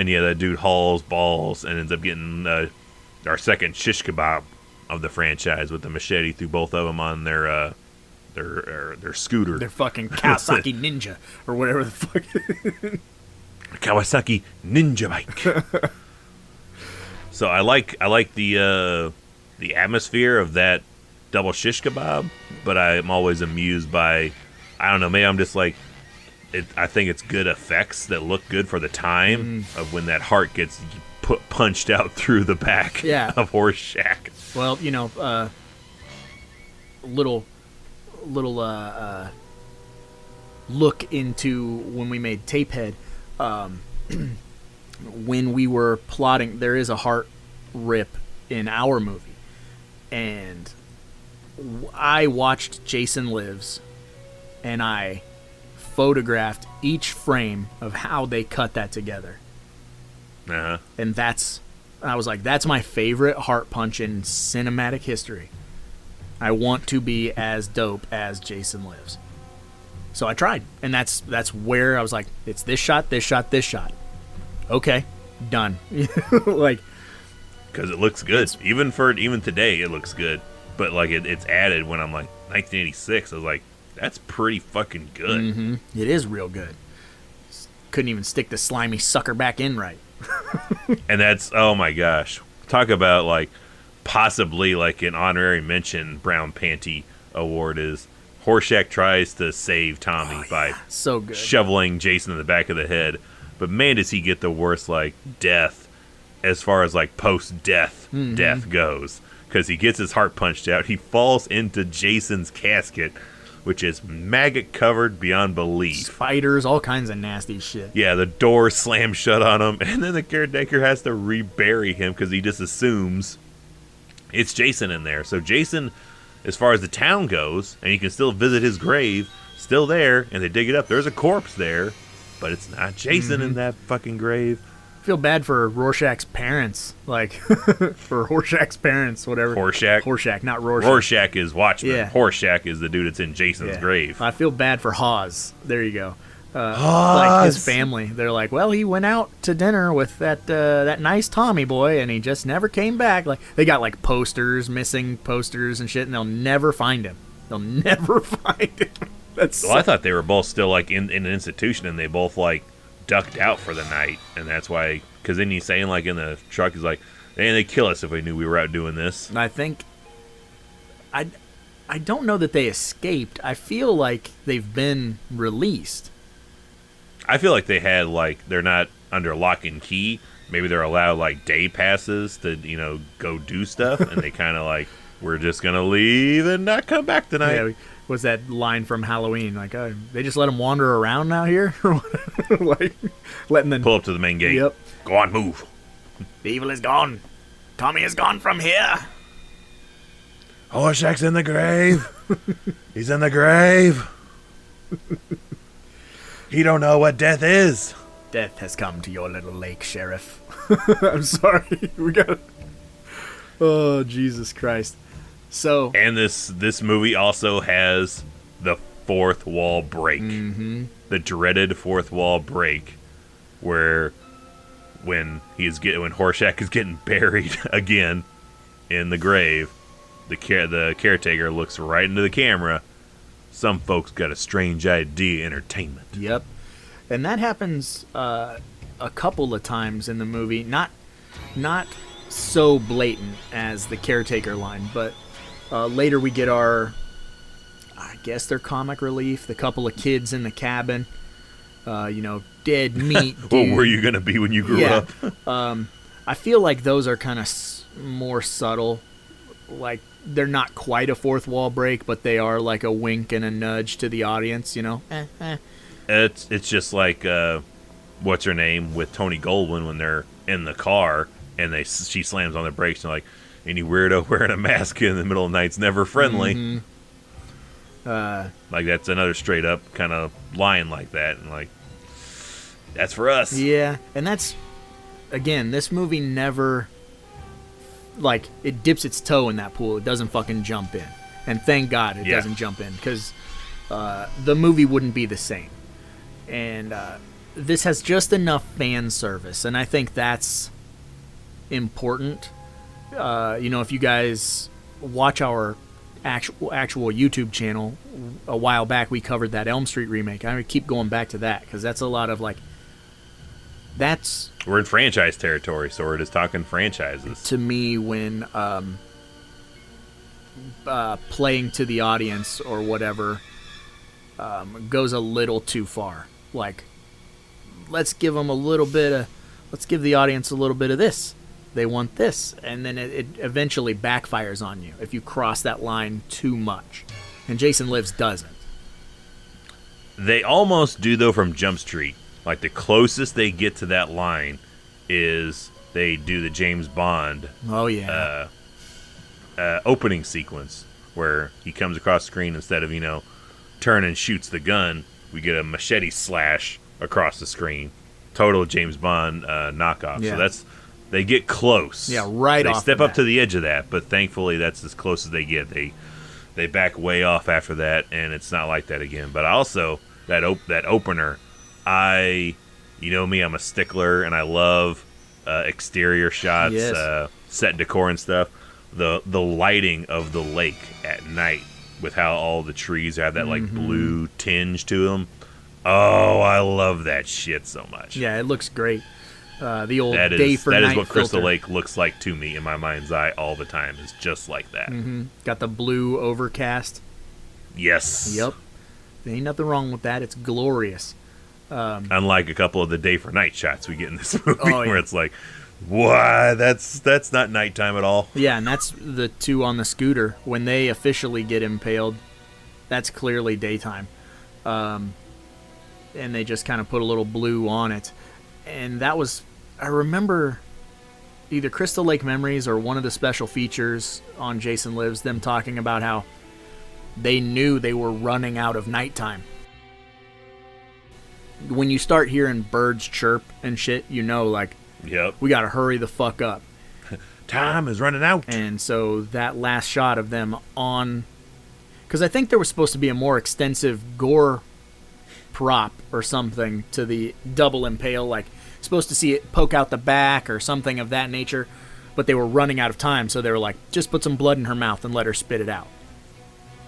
yeah, that dude hauls balls and ends up getting our second shish kebab of the franchise with the machete through both of them on their scooter. their fucking Kawasaki Ninja or whatever the fuck. Kawasaki Ninja bike. So I like the atmosphere of that double shish kebab, but I'm always amused by, I don't know, maybe I'm just like, I think it's good effects that look good for the time of when that heart gets punched out through the back of Horseshack. Well, you know, little look into when we made Tapehead. When we were plotting, there is a heart rip in our movie, and I watched Jason Lives, and I photographed each frame of how they cut that together. Uh-huh. And I was like, that's my favorite heart punch in cinematic history. I want to be as dope as Jason Lives. So I tried, and that's where I was like, it's this shot, this shot, this shot. Okay, done. Like, because it looks good. Even today, it looks good. But like it's added when I'm like 1986. I was like, that's pretty fucking good. Mm-hmm. It is real good. Couldn't even stick the slimy sucker back in right. And that's, oh my gosh, talk about like possibly like an honorary mention Brown Panty Award is Horseshack tries to save Tommy by so good. shoveling Jason in the back of the head. But man, does he get the worst like death as far as like post-death death goes. Because he gets his heart punched out. He falls into Jason's casket, which is maggot covered beyond belief. Spiders, all kinds of nasty shit. Yeah, the door slams shut on him, and then the caretaker has to rebury him because he just assumes it's Jason in there. So Jason, as far as the town goes, and you can still visit his grave, still there, and they dig it up. There's a corpse there, but it's not Jason in that fucking grave. I feel bad for Rorschach's parents, like for Horseshack's parents, whatever. Horseshack, not Rorschach. Rorschach is Watchman. Yeah. Horseshack is the dude that's in Jason's grave. I feel bad for Hawes. There you go. Hawes! Like his family, they're like, well, he went out to dinner with that nice Tommy boy, and he just never came back. Like they got like missing posters and shit, and they'll never find him. They'll never find him. I thought they were both still like in an institution, and they both like ducked out for the night, and that's why. Because then he's saying like in the truck, he's like, "Hey, they'd kill us if they knew we were out doing this." And I think, I don't know that they escaped. I feel like they've been released. I feel like they had, like, they're not under lock and key. Maybe they're allowed, like, day passes to, go do stuff. And they kind of, like, we're just going to leave and not come back tonight. Yeah, was that line from Halloween? Like, they just let them wander around out here? Like, letting them... Pull up to the main gate. Yep. Go on, move. The evil is gone. Tommy is gone from here. Horseshack's in the grave. He's in the grave. He don't know what death is. Death has come to your little lake, Sheriff. I'm sorry. We got... Oh, Jesus Christ. So... And this movie also has the fourth wall break. Mm-hmm. The dreaded fourth wall break. Where when Horseshack is getting buried again in the grave, the caretaker looks right into the camera. Some folks got a strange idea, entertainment. Yep. And that happens a couple of times in the movie. Not so blatant as the caretaker line, but later we get our, I guess their comic relief, the couple of kids in the cabin, dead meat. What were you going to be when you grew up? I feel like those are kind of more subtle. Like, they're not quite a fourth wall break, but they are like a wink and a nudge to the audience, It's just like what's her name with Tony Goldwyn when they're in the car and she slams on the brakes and like, any weirdo wearing a mask in the middle of the night's never friendly. Mm-hmm. Like, that's another straight up kind of line like that, and like, that's for us. Yeah, and that's, again, this movie never, like, it dips its toe in that pool. It doesn't fucking jump in. And thank God it doesn't jump in, because the movie wouldn't be the same. And this has just enough fan service, and I think that's important. If you guys watch our actual YouTube channel, a while back we covered that Elm Street remake. I would keep going back to that, because that's a lot of, like, we're in franchise territory, so we're just talking franchises. To me, when playing to the audience or whatever goes a little too far. Like, let's give the audience a little bit of this. They want this, and then it eventually backfires on you if you cross that line too much. And Jason Lives doesn't. They almost do, though, from Jump Street. Like, the closest they get to that line is they do the James Bond opening sequence where he comes across the screen, instead of, turn and shoots the gun, we get a machete slash across the screen. Total James Bond knockoff. Yeah. So they get close. Yeah, right They off step the up bat. to the edge of that, but thankfully that's as close as they get. They back way off after that, and it's not like that again. But also, that opener, you know me, I'm a stickler, and I love exterior shots, Yes. set decor and stuff. The lighting of the lake at night, with how all the trees have that like blue tinge to them. Oh, I love that shit so much. Yeah, it looks great. The old That day is for night what Crystal filter. Lake looks like to me in my mind's eye all the time. Is just like that. Got the blue overcast. Yes. Yep. There ain't nothing wrong with that. It's glorious. Unlike a couple of the day for night shots we get in this movie, Oh, yeah. where it's like, what? That's not nighttime at all. Yeah, and that's the two on the scooter. When they officially get impaled, that's clearly daytime. And they just kind of put a little blue on it. And that was, I remember either Crystal Lake Memories or one of the special features on Jason Lives, them talking about how they knew they were running out of nighttime. When you start hearing birds chirp and shit, like, Yep. we gotta hurry the fuck up. Time is running out. And so that last shot of them on... Because I think there was supposed to be a more extensive gore prop or something to the double impale, like supposed to see it poke out the back or something of that nature, but they were running out of time, so they were like, just put some blood in her mouth and let her spit it out.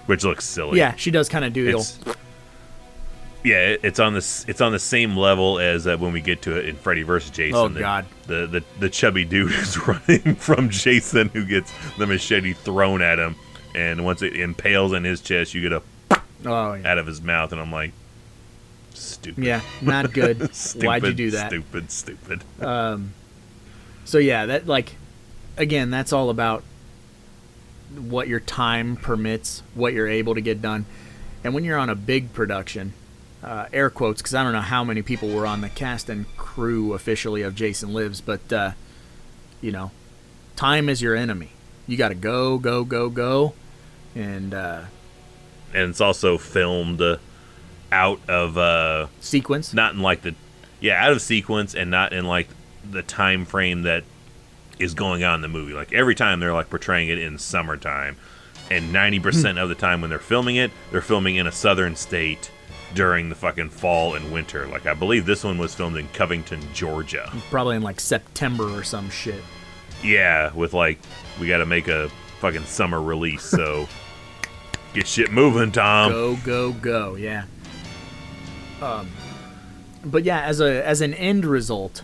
Which looks silly. Yeah, she does kind of do the old... It's on the same level as when we get to it in Freddy vs. Jason. Oh, God. The chubby dude is running from Jason, who gets the machete thrown at him, and once it impales in his chest, you get a Oh, yeah. out of his mouth, and I'm like, stupid. Yeah, not good. Stupid, Why'd you do that? Stupid. So yeah, that like, again, that's all about what your time permits, what you're able to get done, and when you're on a big production, air quotes, because I don't know how many people were on the cast and crew officially of Jason Lives, but you know, time is your enemy. You got to go, and it's also filmed out of sequence. not in like out of sequence, and not in like the time frame that is going on in the movie. Like every time they're like portraying it in summertime, and 90% of the time when they're filming in a southern state during the fucking fall and winter. Like I believe this one was filmed in Covington, Georgia. Probably in like September or some shit. Yeah, with like, we got to make a fucking summer release, so get shit moving, Tom. Go, yeah. But yeah, as an end result,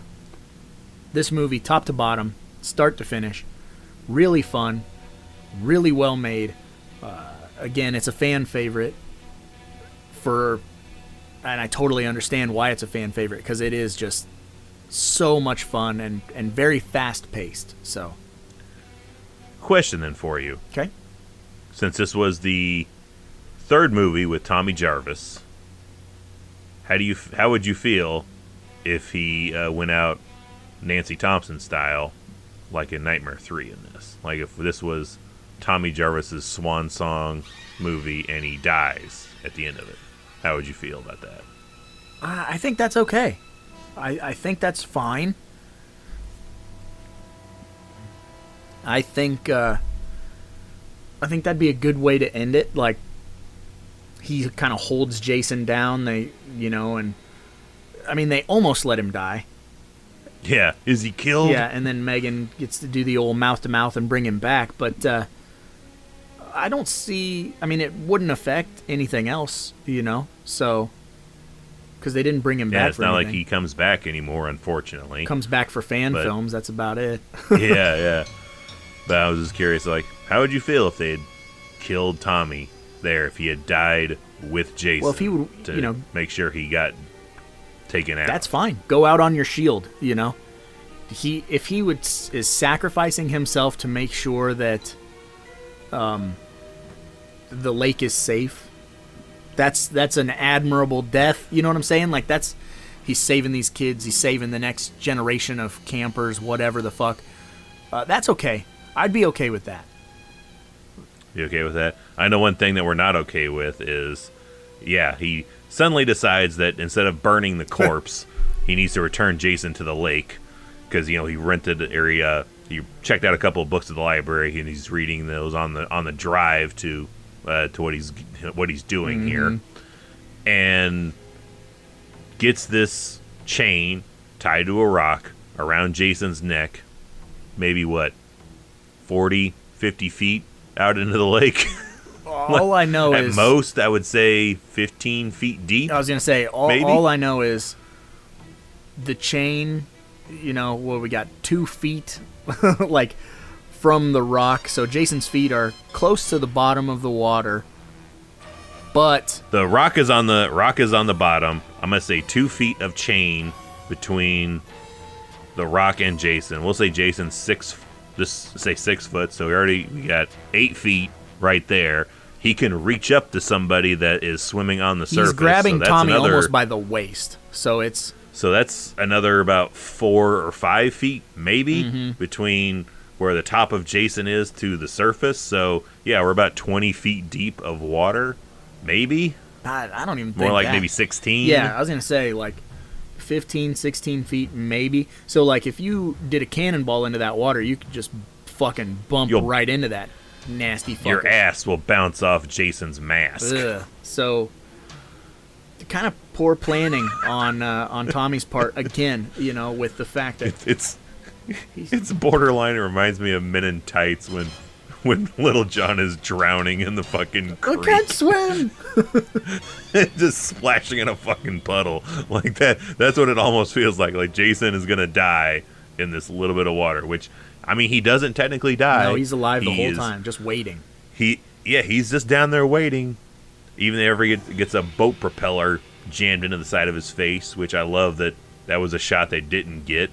this movie, top to bottom, start to finish, really fun, really well made. Again, it's a fan favorite and I totally understand why it's a fan favorite, because it is just so much fun and very fast paced. So, Question then for you. okay. Since this was the third movie with Tommy Jarvis, how would you feel if he went out Nancy Thompson style, like in Nightmare 3 in this? Like if this was Tommy Jarvis's swan song movie and he dies at the end of it, how would you feel about that? I think that's okay. I think that's fine. I think that'd be a good way to end it. Like, he kind of holds Jason down. And I mean, they almost let him die. Yeah, is he killed? Yeah, and then Megan gets to do the old mouth to mouth and bring him back. But I don't see. I mean, it wouldn't affect anything else, So, because they didn't bring him back. Yeah, it's for not anything. like he comes back anymore, unfortunately. Comes back for fan films. That's about it. yeah. But I was just curious, like, how would you feel if they had killed Tommy there, if he had died with Jason? Well, if he would, to make sure he got taken out. That's fine. Go out on your shield. If he is sacrificing himself to make sure that the lake is safe, that's an admirable death. You know what I'm saying? Like, he's saving these kids. He's saving the next generation of campers. Whatever the fuck. That's okay. I'd be okay with that. You okay with that? I know one thing that we're not okay with is, he suddenly decides that instead of burning the corpse, he needs to return Jason to the lake, because he rented the area. He checked out a couple of books at the library, and he's reading those on the drive to what he's doing here, and gets this chain tied to a rock around Jason's neck, maybe 40, 50 feet out into the lake. All I know At is, most, I would say 15 feet deep. I was gonna say maybe? all I know is the chain. We got 2 feet, like, from the rock. So Jason's feet are close to the bottom of the water, but The rock is on the bottom. I'm gonna say 2 feet of chain between the rock and Jason. We'll say Jason's 6. Just say 6 foot. So we got 8 feet right there. He can reach up to somebody that is swimming on the surface. he's grabbing so Tommy almost by the waist. So that's another about 4 or 5 feet, maybe, between where the top of Jason is to the surface. So, we're about 20 feet deep of water, maybe. I don't even think More like that. maybe 16. Yeah, I was going to say, like, 15, 16 feet, maybe. So, like, if you did a cannonball into that water, you could just fucking bump right into that nasty fucker. Your ass will bounce off Jason's mask. Ugh. So, kind of poor planning on Tommy's part, again, with the fact that It's borderline. It reminds me of Men in Tights when Little John is drowning in the fucking creek. I can't swim. Just splashing in a fucking puddle like that. That's what it almost feels like. Like Jason is gonna die in this little bit of water. Which, I mean, he doesn't technically die. No, he's alive the whole time, just waiting. he's just down there waiting. Even if he ever gets a boat propeller jammed into the side of his face, which I love that was a shot they didn't get.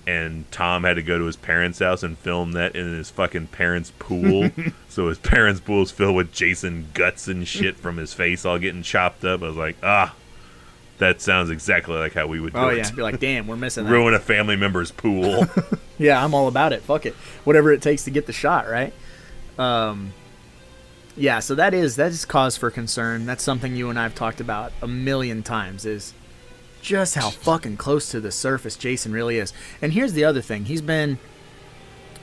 And Tom had to go to his parents' house and film that in his fucking parents' pool. So his parents' pool is filled with Jason guts and shit from his face all getting chopped up. I was like, that sounds exactly like how we would do it. Oh, yeah. Be like, damn, we're missing that. Ruin a family member's pool. Yeah, I'm all about it. Fuck it. Whatever it takes to get the shot, right? Yeah, so that is cause for concern. That's something you and I have talked about a million times, is just how fucking close to the surface Jason really is. And here's the other thing. He's been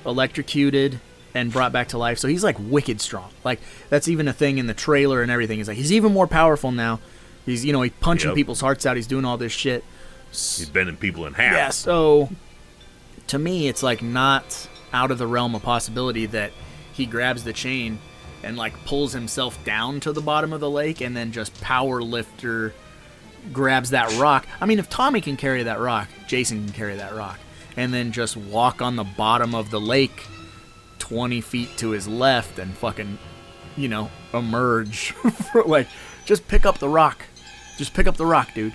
electrocuted and brought back to life, so he's like wicked strong. Like, that's even a thing in the trailer and everything. He's like, he's even more powerful now. He's, he's punching people's hearts out. He's doing all this shit. He's bending people in half. Yeah, so to me, it's like not out of the realm of possibility that he grabs the chain and like pulls himself down to the bottom of the lake and then just power lifter grabs that rock. I mean, if Tommy can carry that rock, Jason can carry that rock. And then just walk on the bottom of the lake 20 feet to his left and fucking, emerge. Like, just pick up the rock. Just pick up the rock, dude.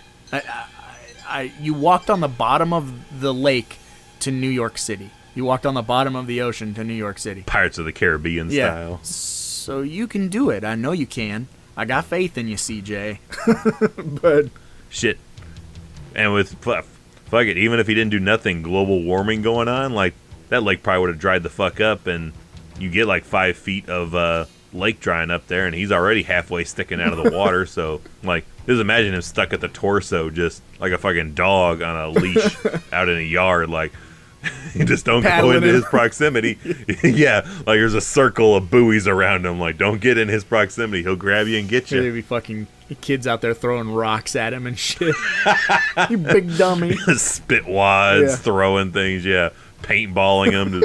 You walked on the bottom of the lake to New York City. You walked on the bottom of the ocean to New York City. Pirates of the Caribbean style. So you can do it. I know you can. I got faith in you, CJ. But shit. And with fuck it, even if he didn't do nothing, global warming going on, like that lake probably would have dried the fuck up, and you get like 5 feet of lake drying up there, and he's already halfway sticking out of the water. So like, just imagine him stuck at the torso, just like a fucking dog on a leash out in a yard, like. You just don't go into his proximity. Yeah, like there's a circle of buoys around him. Like, don't get in his proximity. He'll grab you and get you. There'd be fucking kids out there throwing rocks at him and shit. You big dummy. Spit wads, throwing things, paintballing him.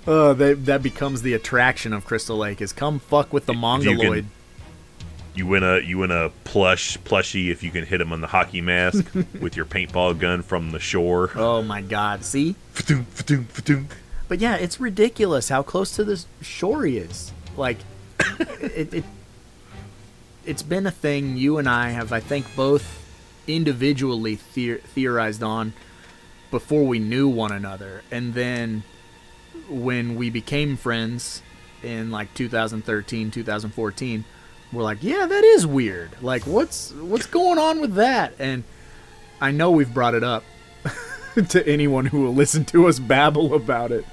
That becomes the attraction of Crystal Lake, is come fuck with the Mongoloid. You win a plushie if you can hit him on the hockey mask with your paintball gun from the shore. Oh my god, see? But yeah, it's ridiculous how close to the shore he is. Like, it's been a thing you and I have, I think, both individually theorized on before we knew one another. And then when we became friends in like 2013, 2014, we're like, yeah, that is weird. Like, what's going on with that? And I know we've brought it up to anyone who will listen to us babble about it.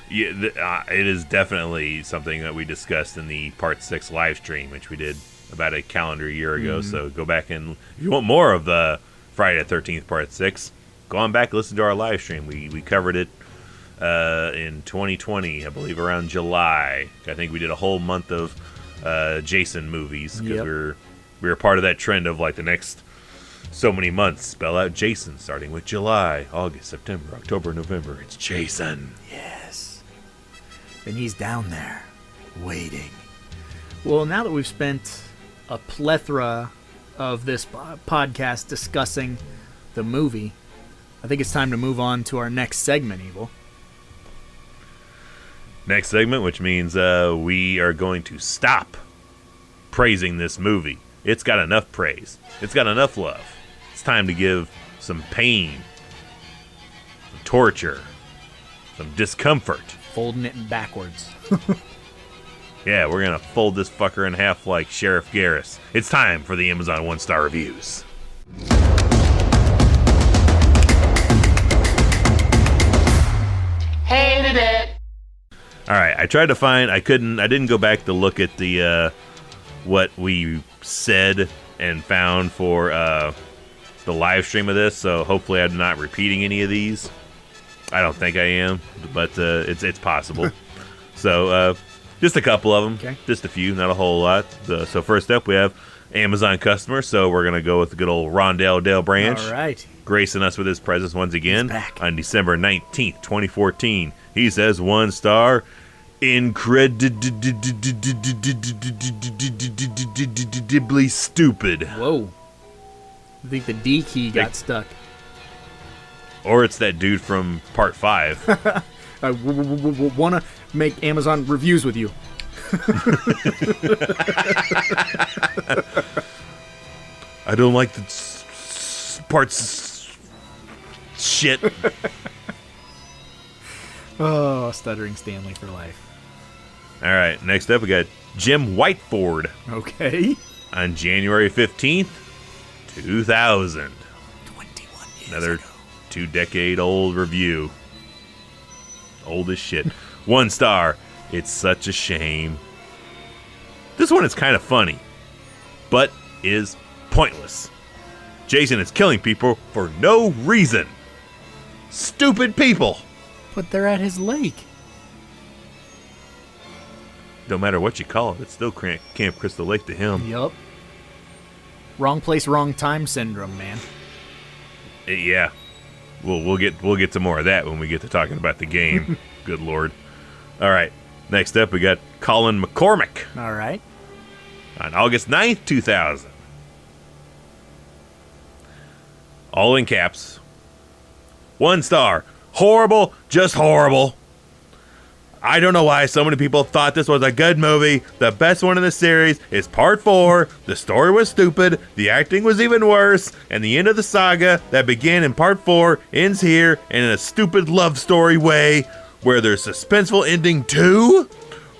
Yeah, it is definitely something that we discussed in the Part 6 live stream, which we did about a calendar year ago. So go back and, if you want more of the Friday the 13th Part 6, go on back and listen to our live stream. We covered it in 2020, I believe around July. I think we did a whole month of Jason movies, because we were part of that trend of like the next so many months spell out Jason, starting with July, August, September, October, November. It's Jason. Yes. And he's down there waiting. Well, now that we've spent a plethora of this podcast discussing the movie, I think it's time to move on to our next segment, Evil. Next segment, which means we are going to stop praising this movie. It's got enough praise. It's got enough love. It's time to give some pain, some torture, some discomfort. Folding it backwards. Yeah, we're going to fold this fucker in half like Sheriff Garris. It's time for the Amazon 1-star reviews. Hated it. All right, I tried to find. I didn't go back to look at the what we said and found for the live stream of this. So hopefully, I'm not repeating any of these. I don't think I am, but it's possible. So just a couple of them, just a few, not a whole lot. So first up, we have Amazon customer. So we're gonna go with the good old Rondell Dale Branch. All right. Gracing us with his presence once again on December 19th, 2014. He says 1 star. Incredibly stupid. Whoa. I think the D key got stuck. Or it's that dude from Part 5. make Amazon reviews with you. I don't like the parts shit. Oh, Stuttering Stanley for life. All right, next up we got Jim Whiteford Okay. on January 15th, 2000. 21 years Another ago. 2-decade-old review. Old as shit. 1 star. It's such a shame. This one is kind of funny, but is pointless. Jason is killing people for no reason. Stupid people. But they're at his lake. No matter what you call it, it's still Camp Crystal Lake to him. Yup. Wrong place, wrong time syndrome, man. Yeah. We'll get to more of that when we get to talking about the game. Good Lord. All right. Next up, we got Colin McCormick All right. on August 9th, 2000. All in caps. 1 star. Horrible, just horrible. I don't know why so many people thought this was a good movie. The best one in the series is part 4. The story was stupid. The acting was even worse. And the end of the saga that began in part 4 ends here and in a stupid love story way where there's suspenseful ending too.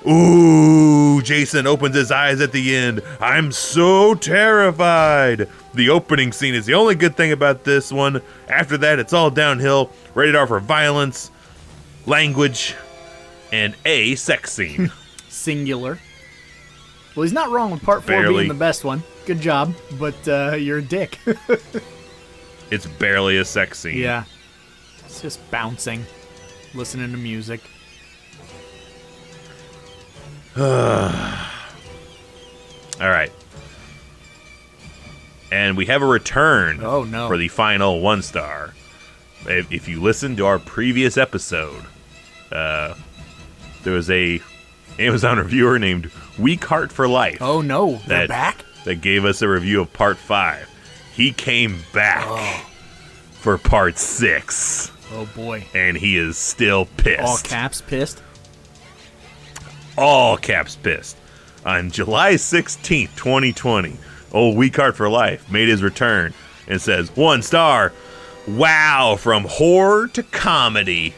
Ooh, Jason opens his eyes at the end. I'm so terrified. The opening scene is the only good thing about this one. After that, it's all downhill. Rated R for violence, language, and a sex scene. Singular. Well, he's not wrong with part 4 Barely. being the best one. Good job, but you're a dick. It's barely a sex scene. Yeah. It's just bouncing, listening to music. All right. And we have a return Oh, no. for the final 1 star. If you listen to our previous episode, there was a Amazon reviewer named Weak Heart for Life Oh, no. They're back? that gave us a review of part 5. He came back for part 6, Oh, boy. and he is still pissed. All caps pissed? All caps pissed. On July 16th, 2020, old Weak Heart for Life made his return and says, 1 star. Wow, from horror to comedy.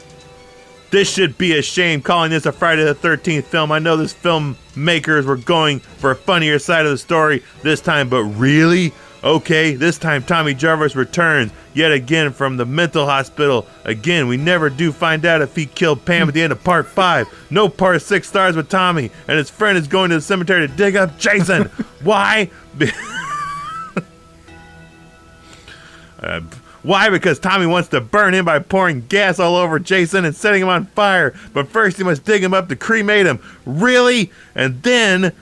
This should be a shame calling this a Friday the 13th film. I know this filmmakers were going for a funnier side of the story this time, but really? Okay, this time Tommy Jarvis returns yet again from the mental hospital. Again, we never do find out if he killed Pam at the end of part 5. No part 6 stars with Tommy, and his friend is going to the cemetery to dig up Jason. Why? Why? Because Tommy wants to burn him by pouring gas all over Jason and setting him on fire. But first he must dig him up to cremate him. Really? And then,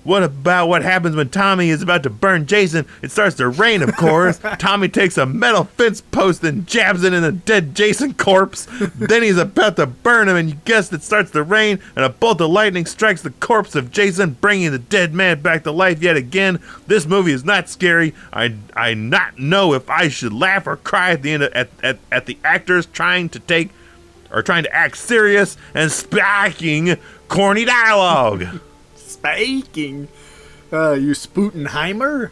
what about what happens when Tommy is about to burn Jason? It starts to rain, of course. Tommy takes a metal fence post and jabs it in a dead Jason corpse. Then he's about to burn him, and you guessed it starts to rain, and a bolt of lightning strikes the corpse of Jason, bringing the dead man back to life yet again. This movie is not scary. I not know if I should laugh or cry at the end at the actors trying to act serious and spiking corny dialogue. Spiking. You Sputenheimer?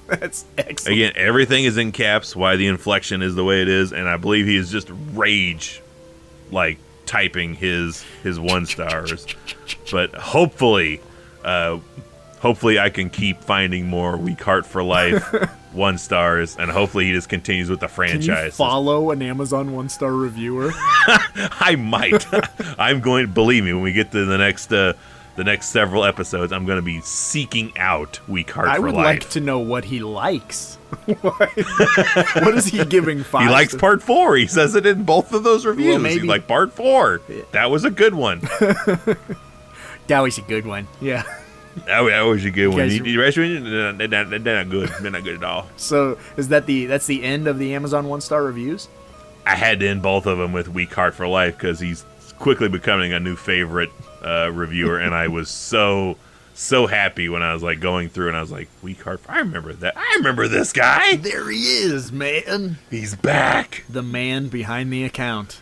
That's excellent. Again, everything is in caps, why the inflection is the way it is, and I believe he is just rage, like, typing his 1 stars. But hopefully I can keep finding more Weak Heart for Life 1 stars, and hopefully he just continues with the franchise. Can you follow an Amazon 1-star reviewer? I might. I'm going to, believe me, when we get to the next several episodes, I'm going to be seeking out Weak Heart I for would Life. like to know what he likes. What is he giving 5? He likes part 4. He says it in both of those reviews. Well, maybe- He's like, part 4. That was a good one. That was a good one. Yeah. That was a good one. guys- The rest of them, they're not good. They're not good at all. So is that's the end of the Amazon 1-star reviews? I had to end both of them with Weak Heart for Life because he's quickly becoming a new favorite reviewer, and I was so happy when I was like going through and I was like, Weak Heart. I remember that. I remember this guy. There he is, man. He's back. The man behind the account.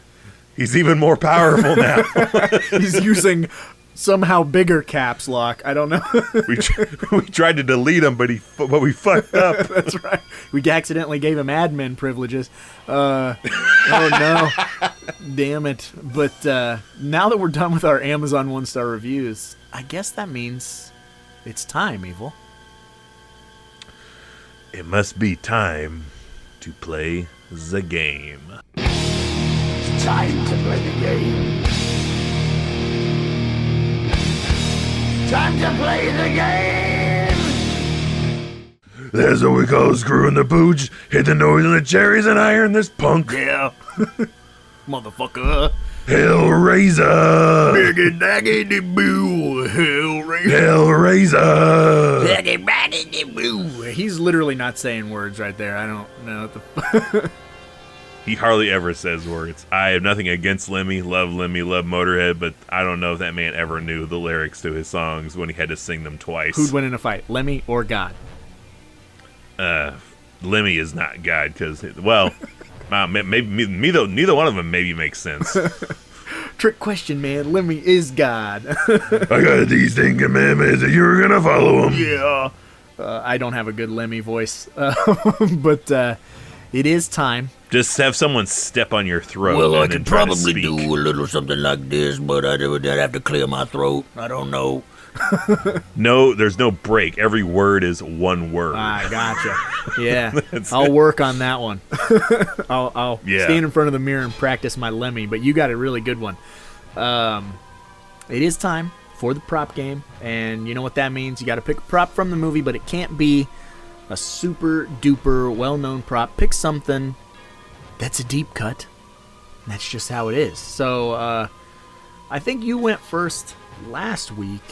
He's even more powerful now. He's using somehow bigger caps lock. I don't know. we tried to delete him, but we fucked up. That's right. We accidentally gave him admin privileges. Oh no. Damn it. But now that we're done with our Amazon 1-star reviews, I guess that means it's time, Evil. It must be time to play the game. Time to play the game. Time to play the game. That's what we call screwing the pooch. Hit the noise on the cherries and iron this punk. Yeah. Motherfucker. Hellraiser. Biggie daggy de boo. Hellraiser. Hellraiser. Biggie baggy de boo. He's literally not saying words right there. I don't know what the He hardly ever says words. I have nothing against Lemmy, love Motorhead, but I don't know if that man ever knew the lyrics to his songs when he had to sing them twice. Who'd win in a fight, Lemmy or God? Lemmy is not God, because, well, maybe neither one of them maybe makes sense. Trick question, man. Lemmy is God. I got these 10 commandments and you're gonna follow them. Yeah. I don't have a good Lemmy voice, but it is time. Just have someone step on your throat. Well, I and could then try to probably speak. do a little something like this, but I'd have to clear my throat. I don't know. No, there's no break. Every word is one word. I gotcha. Yeah, I'll work on that one. I'll stand in front of the mirror and practice my Lemmy, but you got a really good one. It is time for the prop game, and you know what that means. You got to pick a prop from the movie, but it can't be a super duper well-known prop. Pick something that's a deep cut. That's just how it is. So I think you went first last week.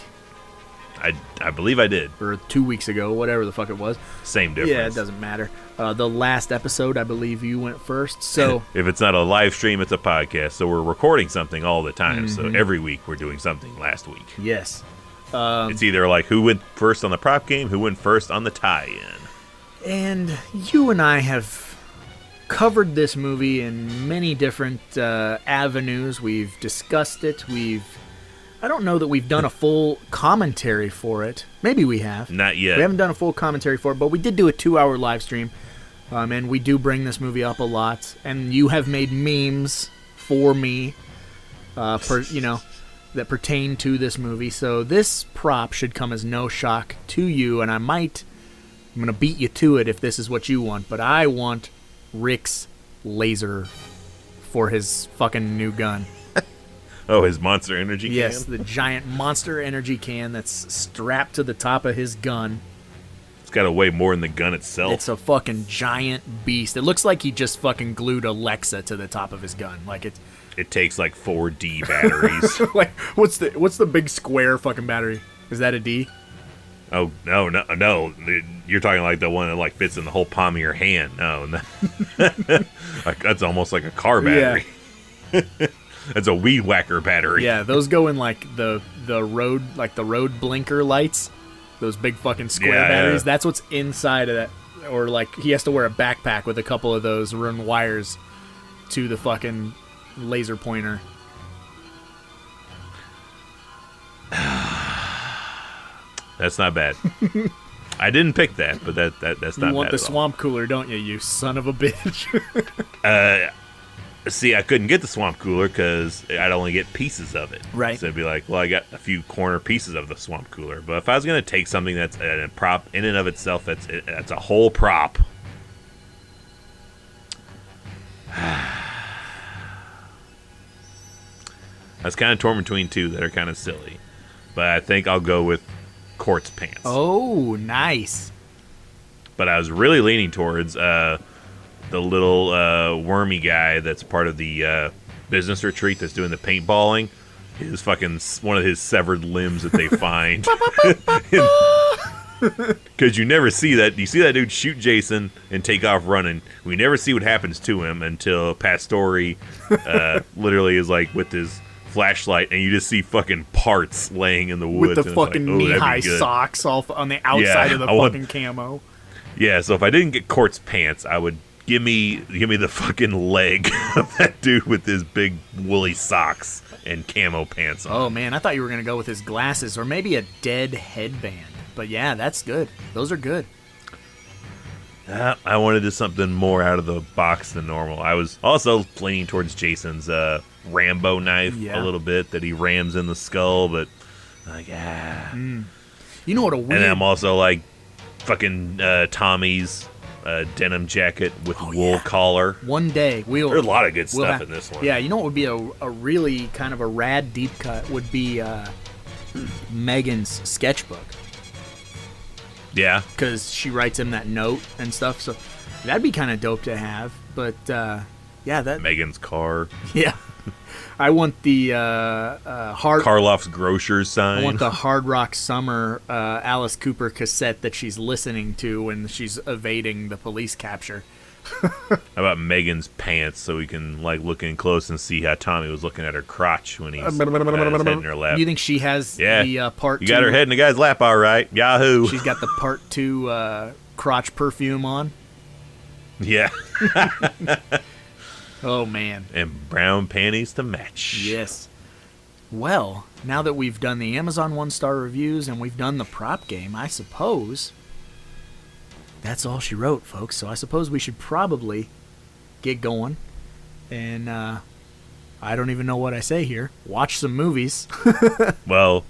I believe I did. Or 2 weeks ago, whatever the fuck it was. Same difference. Yeah, it doesn't matter. The last episode, I believe you went first. So if it's not a live stream, it's a podcast. So we're recording something all the time. So every week we're doing something last week. yes. It's either like who went first on the prop game, who went first on the tie-in. And you and I have covered this movie in many different avenues. We've discussed it. I don't know that we've done a full commentary for it. Maybe we have. Not yet. We haven't done a full commentary for it, but we did do a 2-hour live stream. And we do bring this movie up a lot. And you have made memes for me, that pertain to this movie. So this prop should come as no shock to you. And I'm going to beat you to it if this is what you want. But I want Rick's laser for his fucking new gun. Oh, his Monster Energy can? Yes, the giant Monster Energy can that's strapped to the top of his gun. It's got to weigh more than the gun itself. It's a fucking giant beast. It looks like he just fucking glued Alexa to the top of his gun. Like It takes like 4 D batteries. like what's the big square fucking battery? Is that a D? Oh, no. You're talking like the one that like fits in the whole palm of your hand. No. Like, that's almost like a car battery. Yeah. That's a weed whacker battery. Yeah, those go in like the road blinker lights. Those big fucking square batteries. Yeah. That's what's inside of that. Or like he has to wear a backpack with a couple of those run wires to the fucking laser pointer. That's not bad. I didn't pick that, but that's not bad. You want the at all. swamp cooler, don't you, you son of a bitch? See, I couldn't get the swamp cooler because I'd only get pieces of it. Right. So it'd be like, well, I got a few corner pieces of the swamp cooler. But if I was going to take something that's a prop in and of itself, that's a whole prop. I was kind of torn between two that are kind of silly. But I think I'll go with Quartz Pants. Oh, nice. But I was really leaning towards the little wormy guy that's part of the business retreat that's doing the paintballing. His fucking one of his severed limbs that they find. Because you never see that. You see that dude shoot Jason and take off running. We never see what happens to him until Pastore literally is like with his flashlight, and you just see fucking parts laying in the woods. With the fucking knee-high socks all on the outside of the fucking camo. Yeah, so if I didn't get Quartz Pants, I would Give me the fucking leg of that dude with his big woolly socks and camo pants on. Oh man, I thought you were gonna go with his glasses or maybe a dead headband. But yeah, that's good. Those are good. I wanted to something more out of the box than normal. I was also leaning towards Jason's Rambo knife a little bit that he rams in the skull, but You know what a weird... And I'm also like fucking Tommy's denim jacket with wool collar. One day we'll... There's a lot of good stuff in this one. Yeah, you know what would be a really kind of a rad deep cut would be Megan's sketchbook. Yeah. Because she writes him that note and stuff, so that'd be kind of dope to have. But yeah, that... Megan's car. Yeah. I want the hard... Karloff's Grocers sign. I want the Hard Rock Summer Alice Cooper cassette that she's listening to when she's evading the police capture. How about Megan's pants so we can like look in close and see how Tommy was looking at her crotch when he's had his head in her lap. You think she has the part 2? You got her head in the guy's lap, all right. Yahoo. She's got the part 2 crotch perfume on. Yeah. Oh, man. And brown panties to match. Yes. Well, now that we've done the Amazon 1-star reviews and we've done the prop game, I suppose that's all she wrote, folks. So I suppose we should probably get going. And I don't even know what I say here. Watch some movies. Well,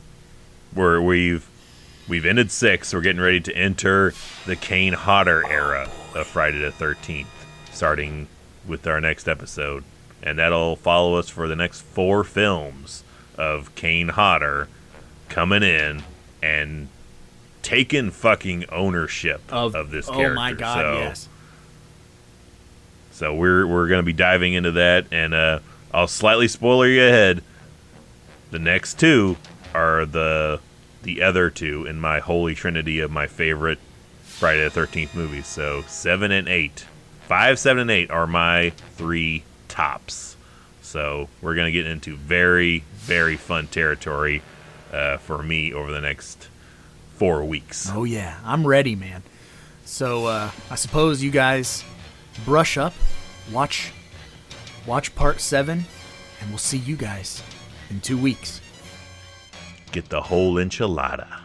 we've ended 6. We're getting ready to enter the Kane Hodder era of Friday the 13th, starting with our next episode. And that'll follow us for the next 4 films of Kane Hodder coming in and taking fucking ownership of this character. Oh my God, yes. So we're going to be diving into that, and I'll slightly spoiler you ahead. The next 2 are the other 2 in my holy trinity of my favorite Friday the 13th movies. So 7 and 8. 5, 7, and 8 are my 3 tops. So we're going to get into very, very fun territory for me over the next 4 weeks. Oh, yeah. I'm ready, man. So I suppose you guys brush up, watch part 7, and we'll see you guys in 2 weeks. Get the whole enchilada.